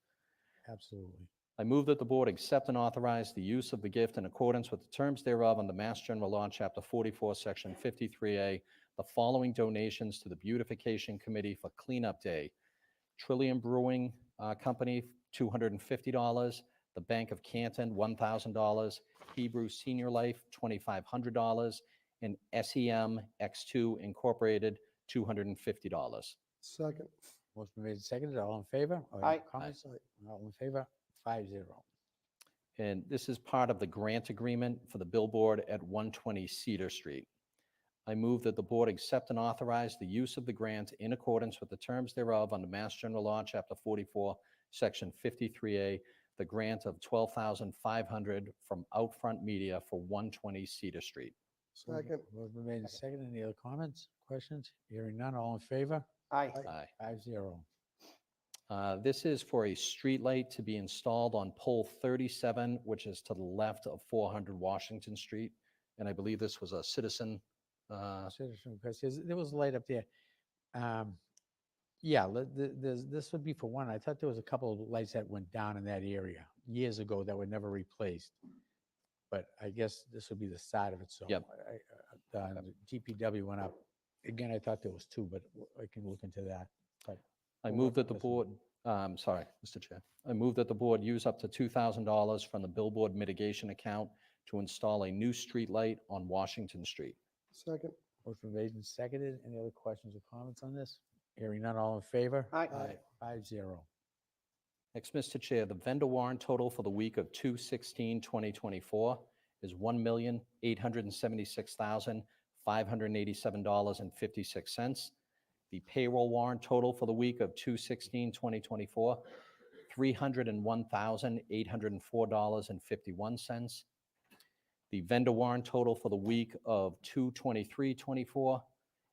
Absolutely. I move that the board accept and authorize the use of the gift in accordance with the terms thereof under Mass General Law, Chapter 44, Section 53A, the following donations to the Beautification Committee for Cleanup Day. Trillium Brewing Company, $250. The Bank of Canton, $1,000. Hebrew Senior Life, $2,500. And SEM X2 Incorporated, $250. Second. Motion made and seconded. All in favor? Or Aye. Comments? All in favor? 5-0. And this is part of the grant agreement for the billboard at 120 Cedar Street. I move that the board accept and authorize the use of the grant in accordance with the terms thereof under Mass General Law, Chapter 44, Section 53A, the grant of $12,500 from Outfront Media for 120 Cedar Street. Second. Motion made and seconded. Any other comments, questions? Hearing none. All in favor? Aye. Aye. 5-0. This is for a street light to be installed on pole 37, which is to the left of 400 Washington Street. And I believe this was a citizen. Citizen request. There was a light up there. Yeah, this would be for one. I thought there was a couple of lights that went down in that area years ago that were never replaced. But I guess this would be the start of it. So Yep. The GPW went up. Again, I thought there was two, but I can look into that. But I we'll move work that on the this one. board, sorry, Mr. Chair. I move that the board use up to $2,000 from the billboard mitigation account to install a new street light on Washington Street. Second. Motion made and seconded. Any other questions or comments on this? Hearing none, all in favor? Aye. 5-0. Next, Mr. Chair, the vendor warrant total for the week of 2/16/2024 is $1,876,587.56. The payroll warrant total for the week of 2/16/2024, $301,804.51. The vendor warrant total for the week of 2/23/24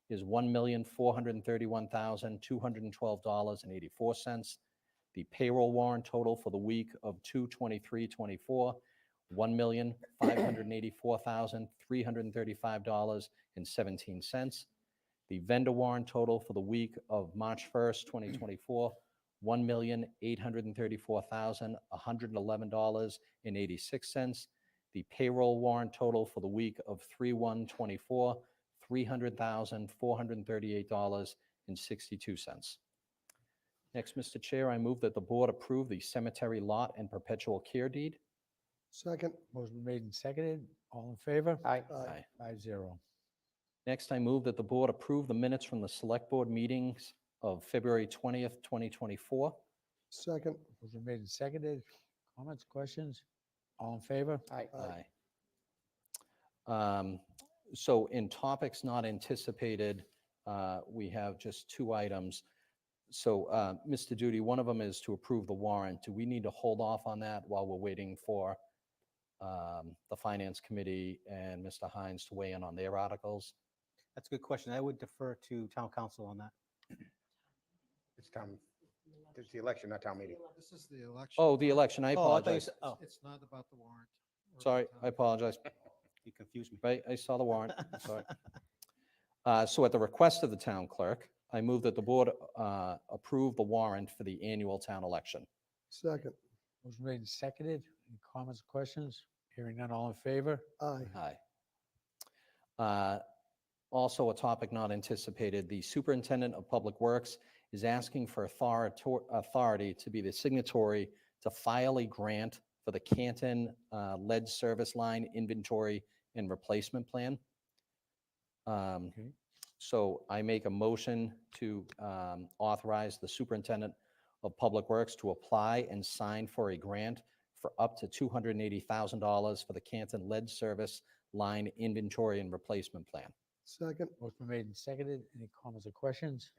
is $1,431,212.84. The payroll warrant total for the week of 2/23/24, $1,584,335.17. The vendor warrant total for the week of March 1st, 2024, $1,834,111.86. The payroll warrant total for the week of 3/1/24, $300,438.62. Next, Mr. Chair, I move that the board approve the cemetery lot and perpetual care deed. Second. Motion made and seconded. All in favor? Aye. 5-0. Next, I move that the board approve the minutes from the select board meetings of February 20th, 2024. Second. Motion made and seconded. Comments, questions? All in favor? Aye. So in topics not anticipated, we have just two items. So, Mr. Duty, one of them is to approve the warrant. Do we need to hold off on that while we're waiting for the Finance Committee and Mr. Hines to weigh in on their articles? That's a good question. I would defer to town council on that. It's the election, not town meeting. This is the election. Oh, the election, I Oh, I thought you apologize. said- Oh, It's not about the warrant. or the Sorry, town I meeting. apologize. you confused me. Right, I saw the warrant, I'm sorry. So at the request of the town clerk, I move that the board approve the warrant for the annual town election. Second, Motion made and seconded. Any comments, or questions? Hearing none, all in favor? aye. Aye. Also, a topic not anticipated, the Superintendent of Public Works is asking for authority to be the signatory to file a grant for the Canton lead service line inventory and replacement plan. Okay. So I make a motion to authorize the Superintendent of Public Works to apply and sign for a grant for up to $280,000 for the Canton lead service line inventory and replacement plan. Second, Motion made and seconded. Any comments or questions?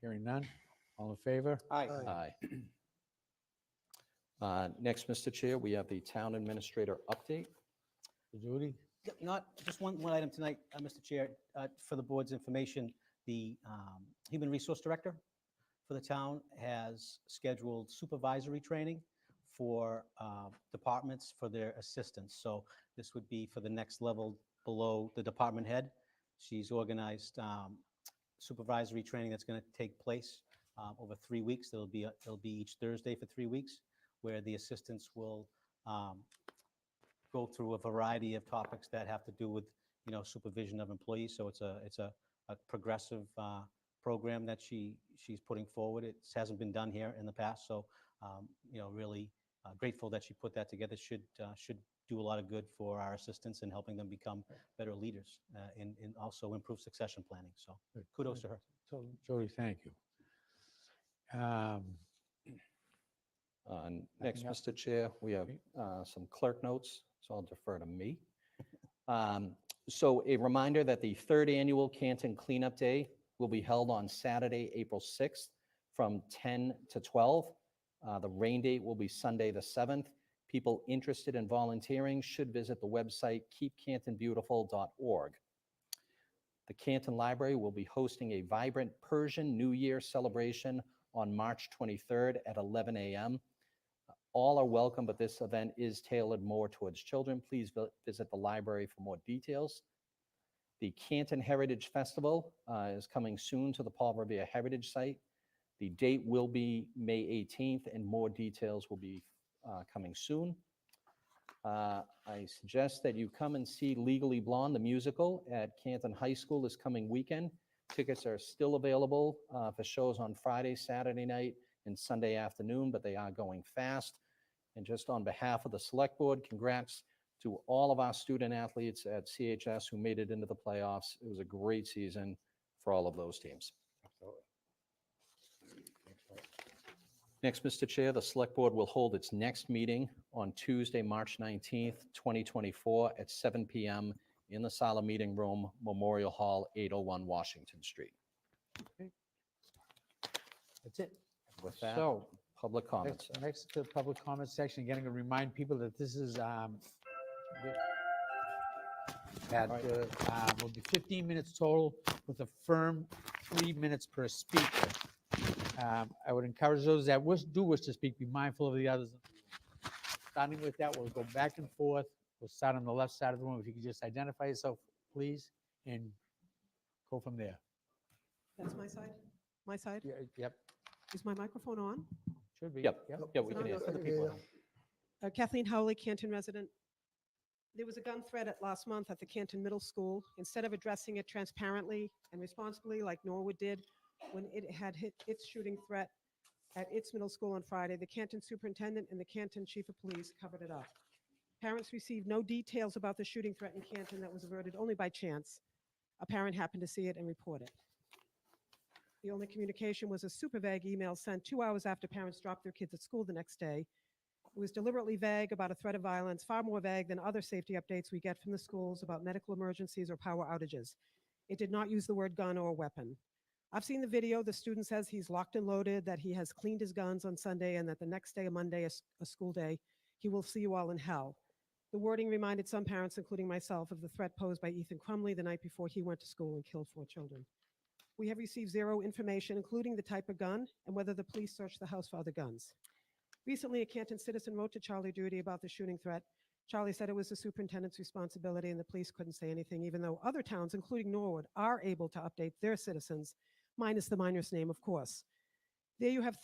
Hearing none, all in favor? Aye. aye. Next, Mr. Chair, we have the Town Administrator update. Judy? Yep, not, just one item tonight, Mr. Chair, for the board's information, the Human Resource Director for the town has scheduled supervisory training for departments for their assistants. So this would be for the next level below the department head. She's organized supervisory training that's going to take place over 3 weeks. It'll be each Thursday for 3 weeks, where the assistants will go through a variety of topics that have to do with, supervision of employees. So it's a progressive program that she's putting forward. It hasn't been done here in the past. So, really grateful that she put that together. Should do a lot of good for our assistants and helping them become better leaders and also improve succession planning. So kudos to her. So, Jody, thank you. Next, Nothing else? Mr. Chair, we have some clerk notes, so I'll defer to me. So a reminder that the third annual Canton Cleanup Day will be held on Saturday, April 6th from 10 to 12. The rain date will be Sunday, the 7th. People interested in volunteering should visit the website keepcantonbeautiful.org. The Canton Library will be hosting a vibrant Persian New Year celebration on March 23rd at 11 a.m. All are welcome, but this event is tailored more towards children. Please visit the library for more details. The Canton Heritage Festival is coming soon to the Paul Revere Heritage Site. The date will be May 18th, and more details will be coming soon. I suggest that you come and see Legally Blonde, the musical, at Canton High School this coming weekend. Tickets are still available for shows on Friday, Saturday night, and Sunday afternoon, but they are going fast. And just on behalf of the Select Board, congrats to all of our student athletes at CHS who made it into the playoffs. It was a great season for all of those teams. Absolutely. Next, Mr. Chair, the Select Board will hold its next meeting on Tuesday, March 19th, 2024 at 7 p.m. in the Sala Meeting Room, Memorial Hall, 801 Washington Street. That's it. With that, So, public comments. next to the public comment section, again, I'm going to remind people that this is, will be 15 minutes total with a firm 3 minutes per speaker. I would encourage those that do wish to speak, be mindful of the others. Starting with that, we'll go back and forth. We'll start on the left side of the room. If you could just identify yourself, please, and go from there. That's my side? My side? Yep, Is my microphone on? should be. Yep, yeah, we Is it can on? answer. For the people at home. Kathleen Howley, Canton resident. There was a gun threat last month at the Canton Middle School. Instead of addressing it transparently and responsibly like Norwood did, when it had hit its shooting threat at its middle school on Friday, the Canton superintendent and the Canton chief of police covered it up. Parents received no details about the shooting threat in Canton that was averted only by chance. A parent happened to see it and report it. The only communication was a super vague email sent 2 hours after parents dropped their kids at school the next day. It was deliberately vague about a threat of violence, far more vague than other safety updates we get from the schools about medical emergencies or power outages. It did not use the word gun or weapon. I've seen the video. The student says he's locked and loaded, that he has cleaned his guns on Sunday, and that the next day, a Monday, a school day, he will see you all in hell. The wording reminded some parents, including myself, of the threat posed by Ethan Crumley the night before he went to school and killed 4 children. We have received zero information, including the type of gun and whether the police searched the house for other guns. Recently, a Canton citizen wrote to Charlie Duty about the shooting threat. Charlie said it was the superintendent's responsibility and the police couldn't say anything, even though other towns, including Norwood, are able to update their citizens, minus the minor's name, of course. There you have the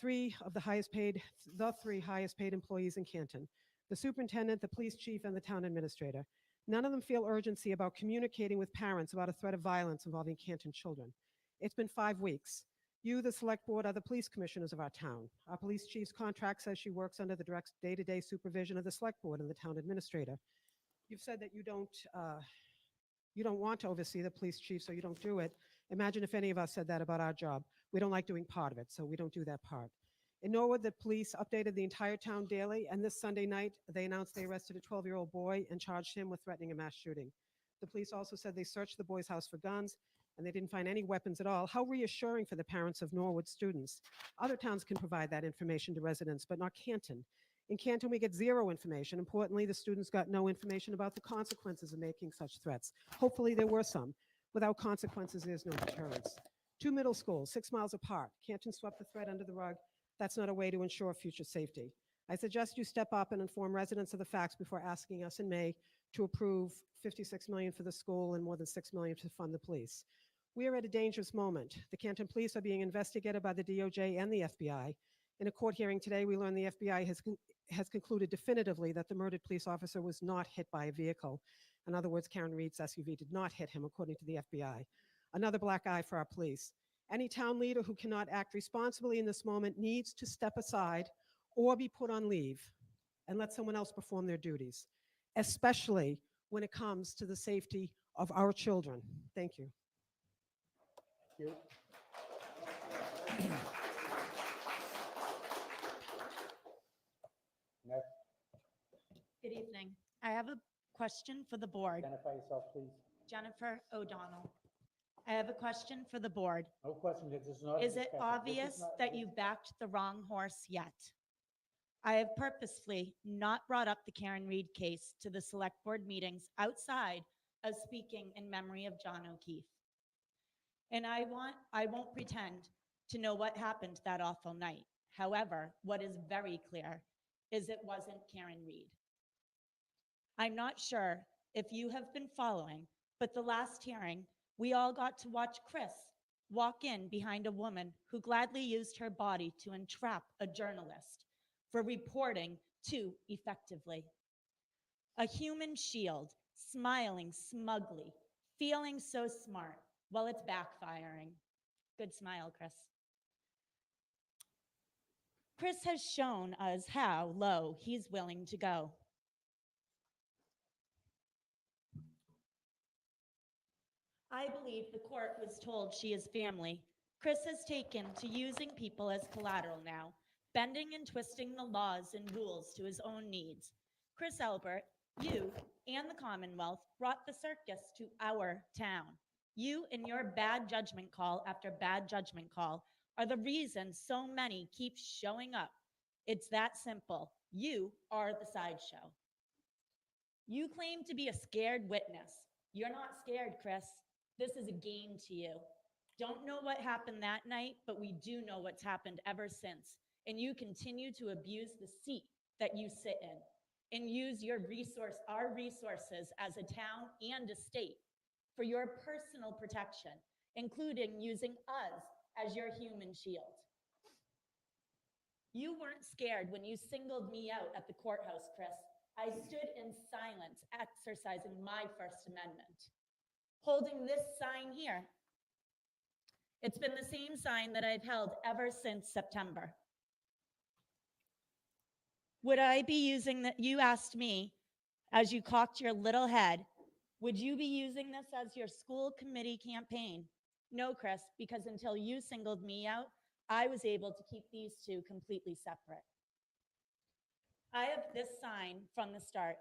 three highest paid employees in Canton: the superintendent, the police chief, and the town administrator. None of them feel urgency about communicating with parents about a threat of violence involving Canton children. It's been 5 weeks. You, the select board, are the police commissioners of our town. Our police chief's contract says she works under the direct day-to-day supervision of the select board and the town administrator. You've said that you don't want to oversee the police chief, so you don't do it. Imagine if any of us said that about our job. We don't like doing part of it, so we don't do that part. In Norwood, the police updated the entire town daily, and this Sunday night, they announced they arrested a 12-year-old boy and charged him with threatening a mass shooting. The police also said they searched the boy's house for guns, and they didn't find any weapons at all. How reassuring for the parents of Norwood students. Other towns can provide that information to residents, but not Canton. In Canton, we get zero information. Importantly, the students got no information about the consequences of making such threats. Hopefully there were some. Without consequences, there's no deterrence. 2 middle schools, 6 miles apart. Canton swept the threat under the rug. That's not a way to ensure future safety. I suggest you step up and inform residents of the facts before asking us in May to approve $56 million for the school and more than $6 million to fund the police. We are at a dangerous moment. The Canton police are being investigated by the DOJ and the FBI. In a court hearing today, we learned the FBI has concluded definitively that the murdered police officer was not hit by a vehicle. In other words, Karen Reed's SUV did not hit him, according to the FBI. Another black eye for our police. Any town leader who cannot act responsibly in this moment needs to step aside or be put on leave and let someone else perform their duties, especially when it comes to the safety of our children. Thank you. Good evening. I have a question for the board. Identify yourself, please. Jennifer O'Donnell. I have a question for the board. No question, this is not. Is it obvious that you backed the wrong horse yet? I have purposefully not brought up the Karen Reed case to the select board meetings outside of speaking in memory of John O'Keefe. And I won't pretend to know what happened that awful night. However, what is very clear is it wasn't Karen Reed. I'm not sure if you have been following, but the last hearing, we all got to watch Chris walk in behind a woman who gladly used her body to entrap a journalist for reporting too effectively. A human shield, smiling smugly, feeling so smart while it's backfiring. Good smile, Chris. Chris has shown us how low he's willing to go. I believe the court was told she is family. Chris has taken to using people as collateral now, bending and twisting the laws and rules to his own needs. Chris Albert, you and the Commonwealth brought the circus to our town. You and your bad judgment call after bad judgment call are the reason so many keep showing up. It's that simple. You are the sideshow. You claim to be a scared witness. You're not scared, Chris. This is a game to you. Don't know what happened that night, but we do know what's happened ever since. And you continue to abuse the seat that you sit in and use our resources as a town and a state for your personal protection, including using us as your human shield. You weren't scared when you singled me out at the courthouse, Chris. I stood in silence, exercising my First Amendment, holding this sign here. It's been the same sign that I've held ever since September. Would I be using that? You asked me as you cocked your little head, would you be using this as your school committee campaign? No, Chris, because until you singled me out, I was able to keep these two completely separate. I have this sign from the start.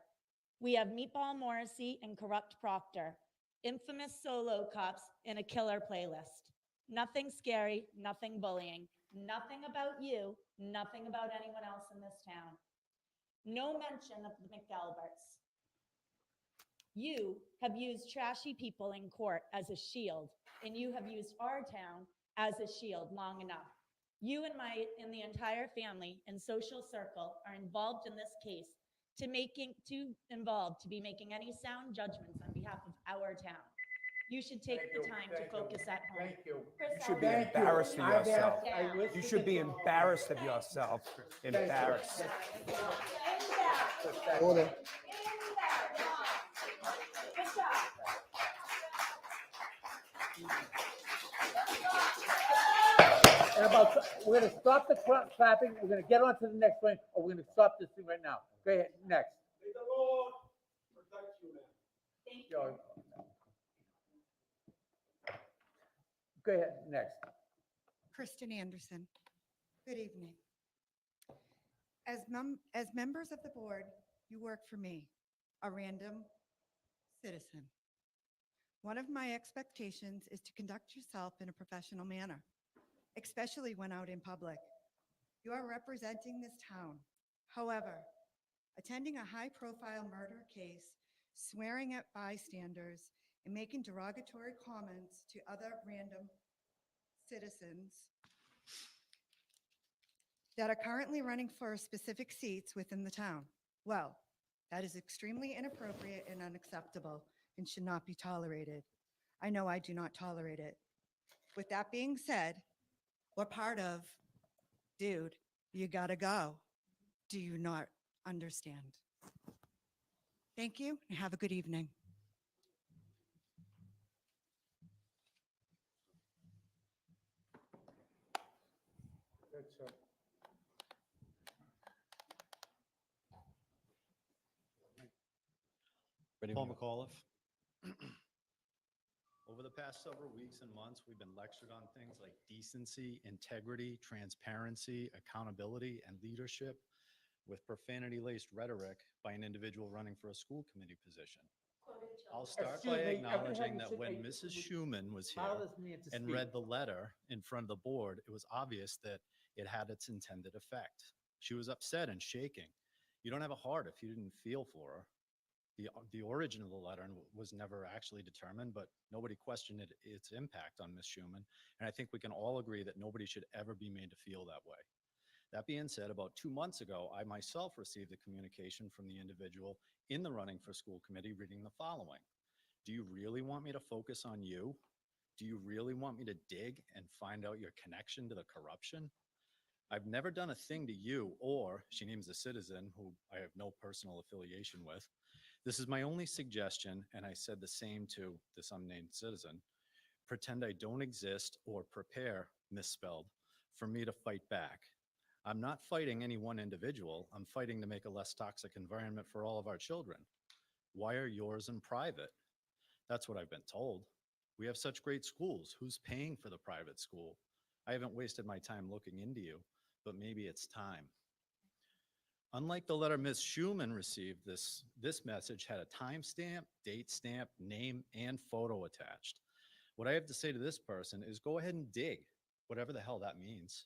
We have Meatball Morrissey and Corrupt Proctor, infamous solo cops in a killer playlist. Nothing scary, nothing bullying, nothing about you, nothing about anyone else in this town. No mention of the McAlberts. You have used trashy people in court as a shield, and you have used our town as a shield long enough. You and the entire family and social circle are involved in this case to be making any sound judgments on behalf of our town. You should take the time to focus at home. Thank you. Chris, You should be I'll- embarrassed of yourself. Down. You should be embarrassed of yourself. Embarrassed. Order. And we're gonna stop the clapping, we're gonna get on to the next one, or we're gonna stop this thing right now. Go ahead, next. May the Lord protect you, man. Thank you. Go ahead, next. Kristen Anderson. Good evening. As members of the board, you work for me, a random citizen. One of my expectations is to conduct yourself in a professional manner, especially when out in public. You are representing this town. However, attending a high-profile murder case, swearing at bystanders, and making derogatory comments to other random citizens that are currently running for specific seats within the town. Well, that is extremely inappropriate and unacceptable and should not be tolerated. I know I do not tolerate it. With that being said, we're part of, dude, you gotta go. Do you not understand? Thank you and have a good evening. Ready to Paul go. McAuliffe. Over the past several weeks and months, we've been lectured on things like decency, integrity, transparency, accountability, and leadership with profanity-laced rhetoric by an individual running for a school committee position. I'll start by acknowledging that when Mrs. Schuman was here and read the letter in front of the board, it was obvious that it had its intended effect. She was upset and shaking. You don't have a heart if you didn't feel for her. The origin of the letter was never actually determined, but nobody questioned its impact on Ms. Schuman. And I think we can all agree that nobody should ever be made to feel that way. That being said, about 2 months ago, I myself received a communication from the individual in the running for school committee reading the following. Do you really want me to focus on you? Do you really want me to dig and find out your connection to the corruption? I've never done a thing to you, or she names a citizen who I have no personal affiliation with. This is my only suggestion, and I said the same to this unnamed citizen. Pretend I don't exist or prepare, misspelled, for me to fight back. I'm not fighting any one individual. I'm fighting to make a less toxic environment for all of our children. Why are yours in private? That's what I've been told. We have such great schools. Who's paying for the private school? I haven't wasted my time looking into you, but maybe it's time. Unlike the letter Ms. Schuman received, this message had a timestamp, date stamp, name, and photo attached. What I have to say to this person is go ahead and dig, whatever the hell that means.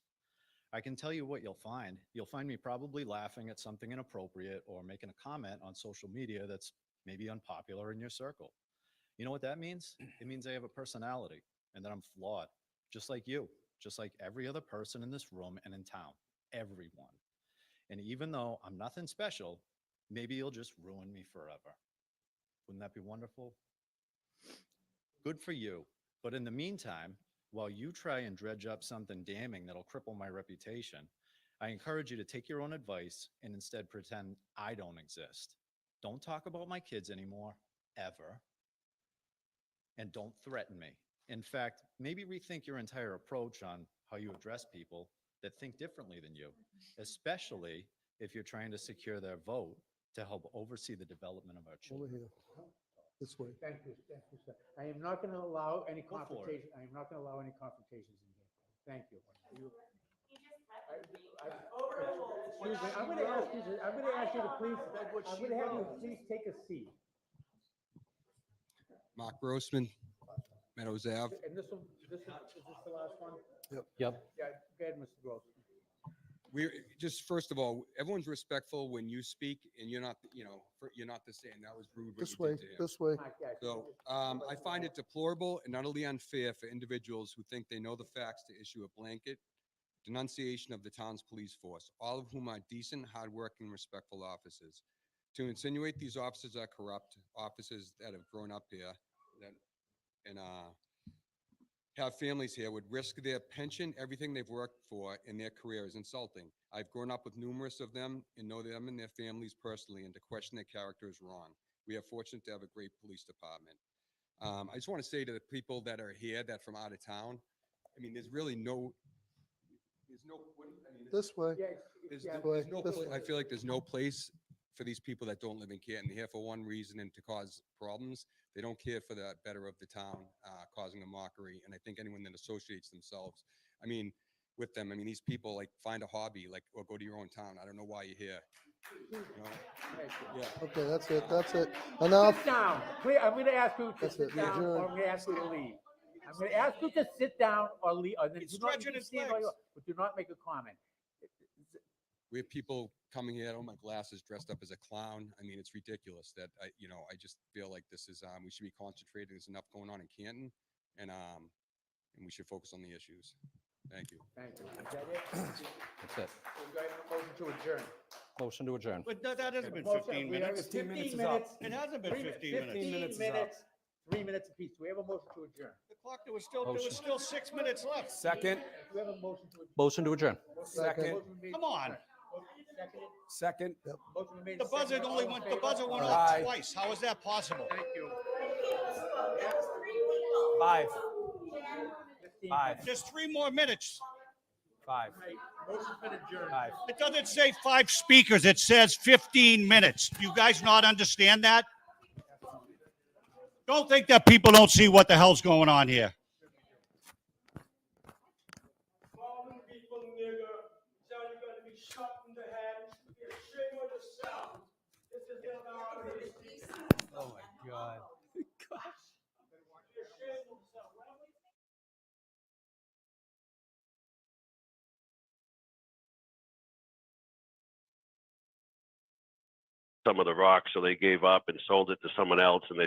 I can tell you what you'll find. You'll find me probably laughing at something inappropriate or making a comment on social media that's maybe unpopular in your circle. You know what that means? It means I have a personality and that I'm flawed, just like you, just like every other person in this room and in town, everyone. And even though I'm nothing special, maybe you'll just ruin me forever. Wouldn't that be wonderful? Good for you. But in the meantime, while you try and dredge up something damning that'll cripple my reputation, I encourage you to take your own advice and instead pretend I don't exist. Don't talk about my kids anymore, ever. And don't threaten me. In fact, maybe rethink your entire approach on how you address people that think differently than you, especially if you're trying to secure their vote to help oversee the development of our Over children. here. This way. Thank you, sir. I am not gonna allow any Go for it. confrontation, I am not gonna allow any confrontations in here. Thank you. Excuse me, I'm gonna ask you to please, I'm gonna have you please take a seat. Mark Grossman, Meadows Ave. And is this the last one? Yep. Yeah, go ahead, Mr. Gross. we're just, first of all, everyone's respectful when you speak and you're not, you're not the same. That was rude. what This you way, did to him. this way. So I find it deplorable and utterly unfair for individuals who think they know the facts to issue a blanket denunciation of the town's police force, all of whom are decent, hardworking, respectful officers. To insinuate these officers are corrupt, officers that have grown up here and have families here would risk their pension, everything they've worked for in their career is insulting. I've grown up with numerous of them and know them and their families personally, and to question their character is wrong. We are fortunate to have a great police department. I just want to say to the people that are here that from out of town, I mean, there's really no, This way. there's way, no, this pla- way. I feel like there's no place for these people that don't live in Canton. They're here for one reason and to cause problems. They don't care for the better of the town, causing a mockery. And I think anyone that associates themselves, I mean, with them, I mean, these people like find a hobby, like, or go to your own town. I don't know why you're here. You know? Yeah. Okay, that's it, that's it. Enough. Sit down. I'm going to ask you to That's sit it, down, adjourn. or I'm going to ask you to leave. I'm going to ask you to sit down or leave, or then do not, you can stand where you are, but do not make a comment. We have people coming here, oh, my glasses, dressed up as a clown. I mean, it's ridiculous that I just feel like this is, we should be concentrating. There's enough going on in Canton, and we should focus on the issues. Thank you. Thank you. Is that it? That's it. Do I have a motion to adjourn? Motion to adjourn. But that hasn't been Motion- 15 we have minutes. 15 minutes. It hasn't been 15 minutes. 15 minutes, 3 minutes apiece. Do we have a motion to adjourn? The clock, there was still 6 minutes left. Second. Do we have a motion to adjourn? Motion to adjourn. Second. Motion made- Come on. Seconded. Second. Motion made. The buzzer seconded. only All in went, the favor? buzzer went Aye. off twice. How is that possible? Thank you. 5. 15 5. minutes. There's 3 more minutes. 5. Motion's been adjourned. 5. It doesn't say 5 speakers. It says 15 minutes. Do you guys not understand that? Don't think that people don't see what the hell's going on here. Oh, my God. some of the rocks, so they gave up and sold it to someone else, and they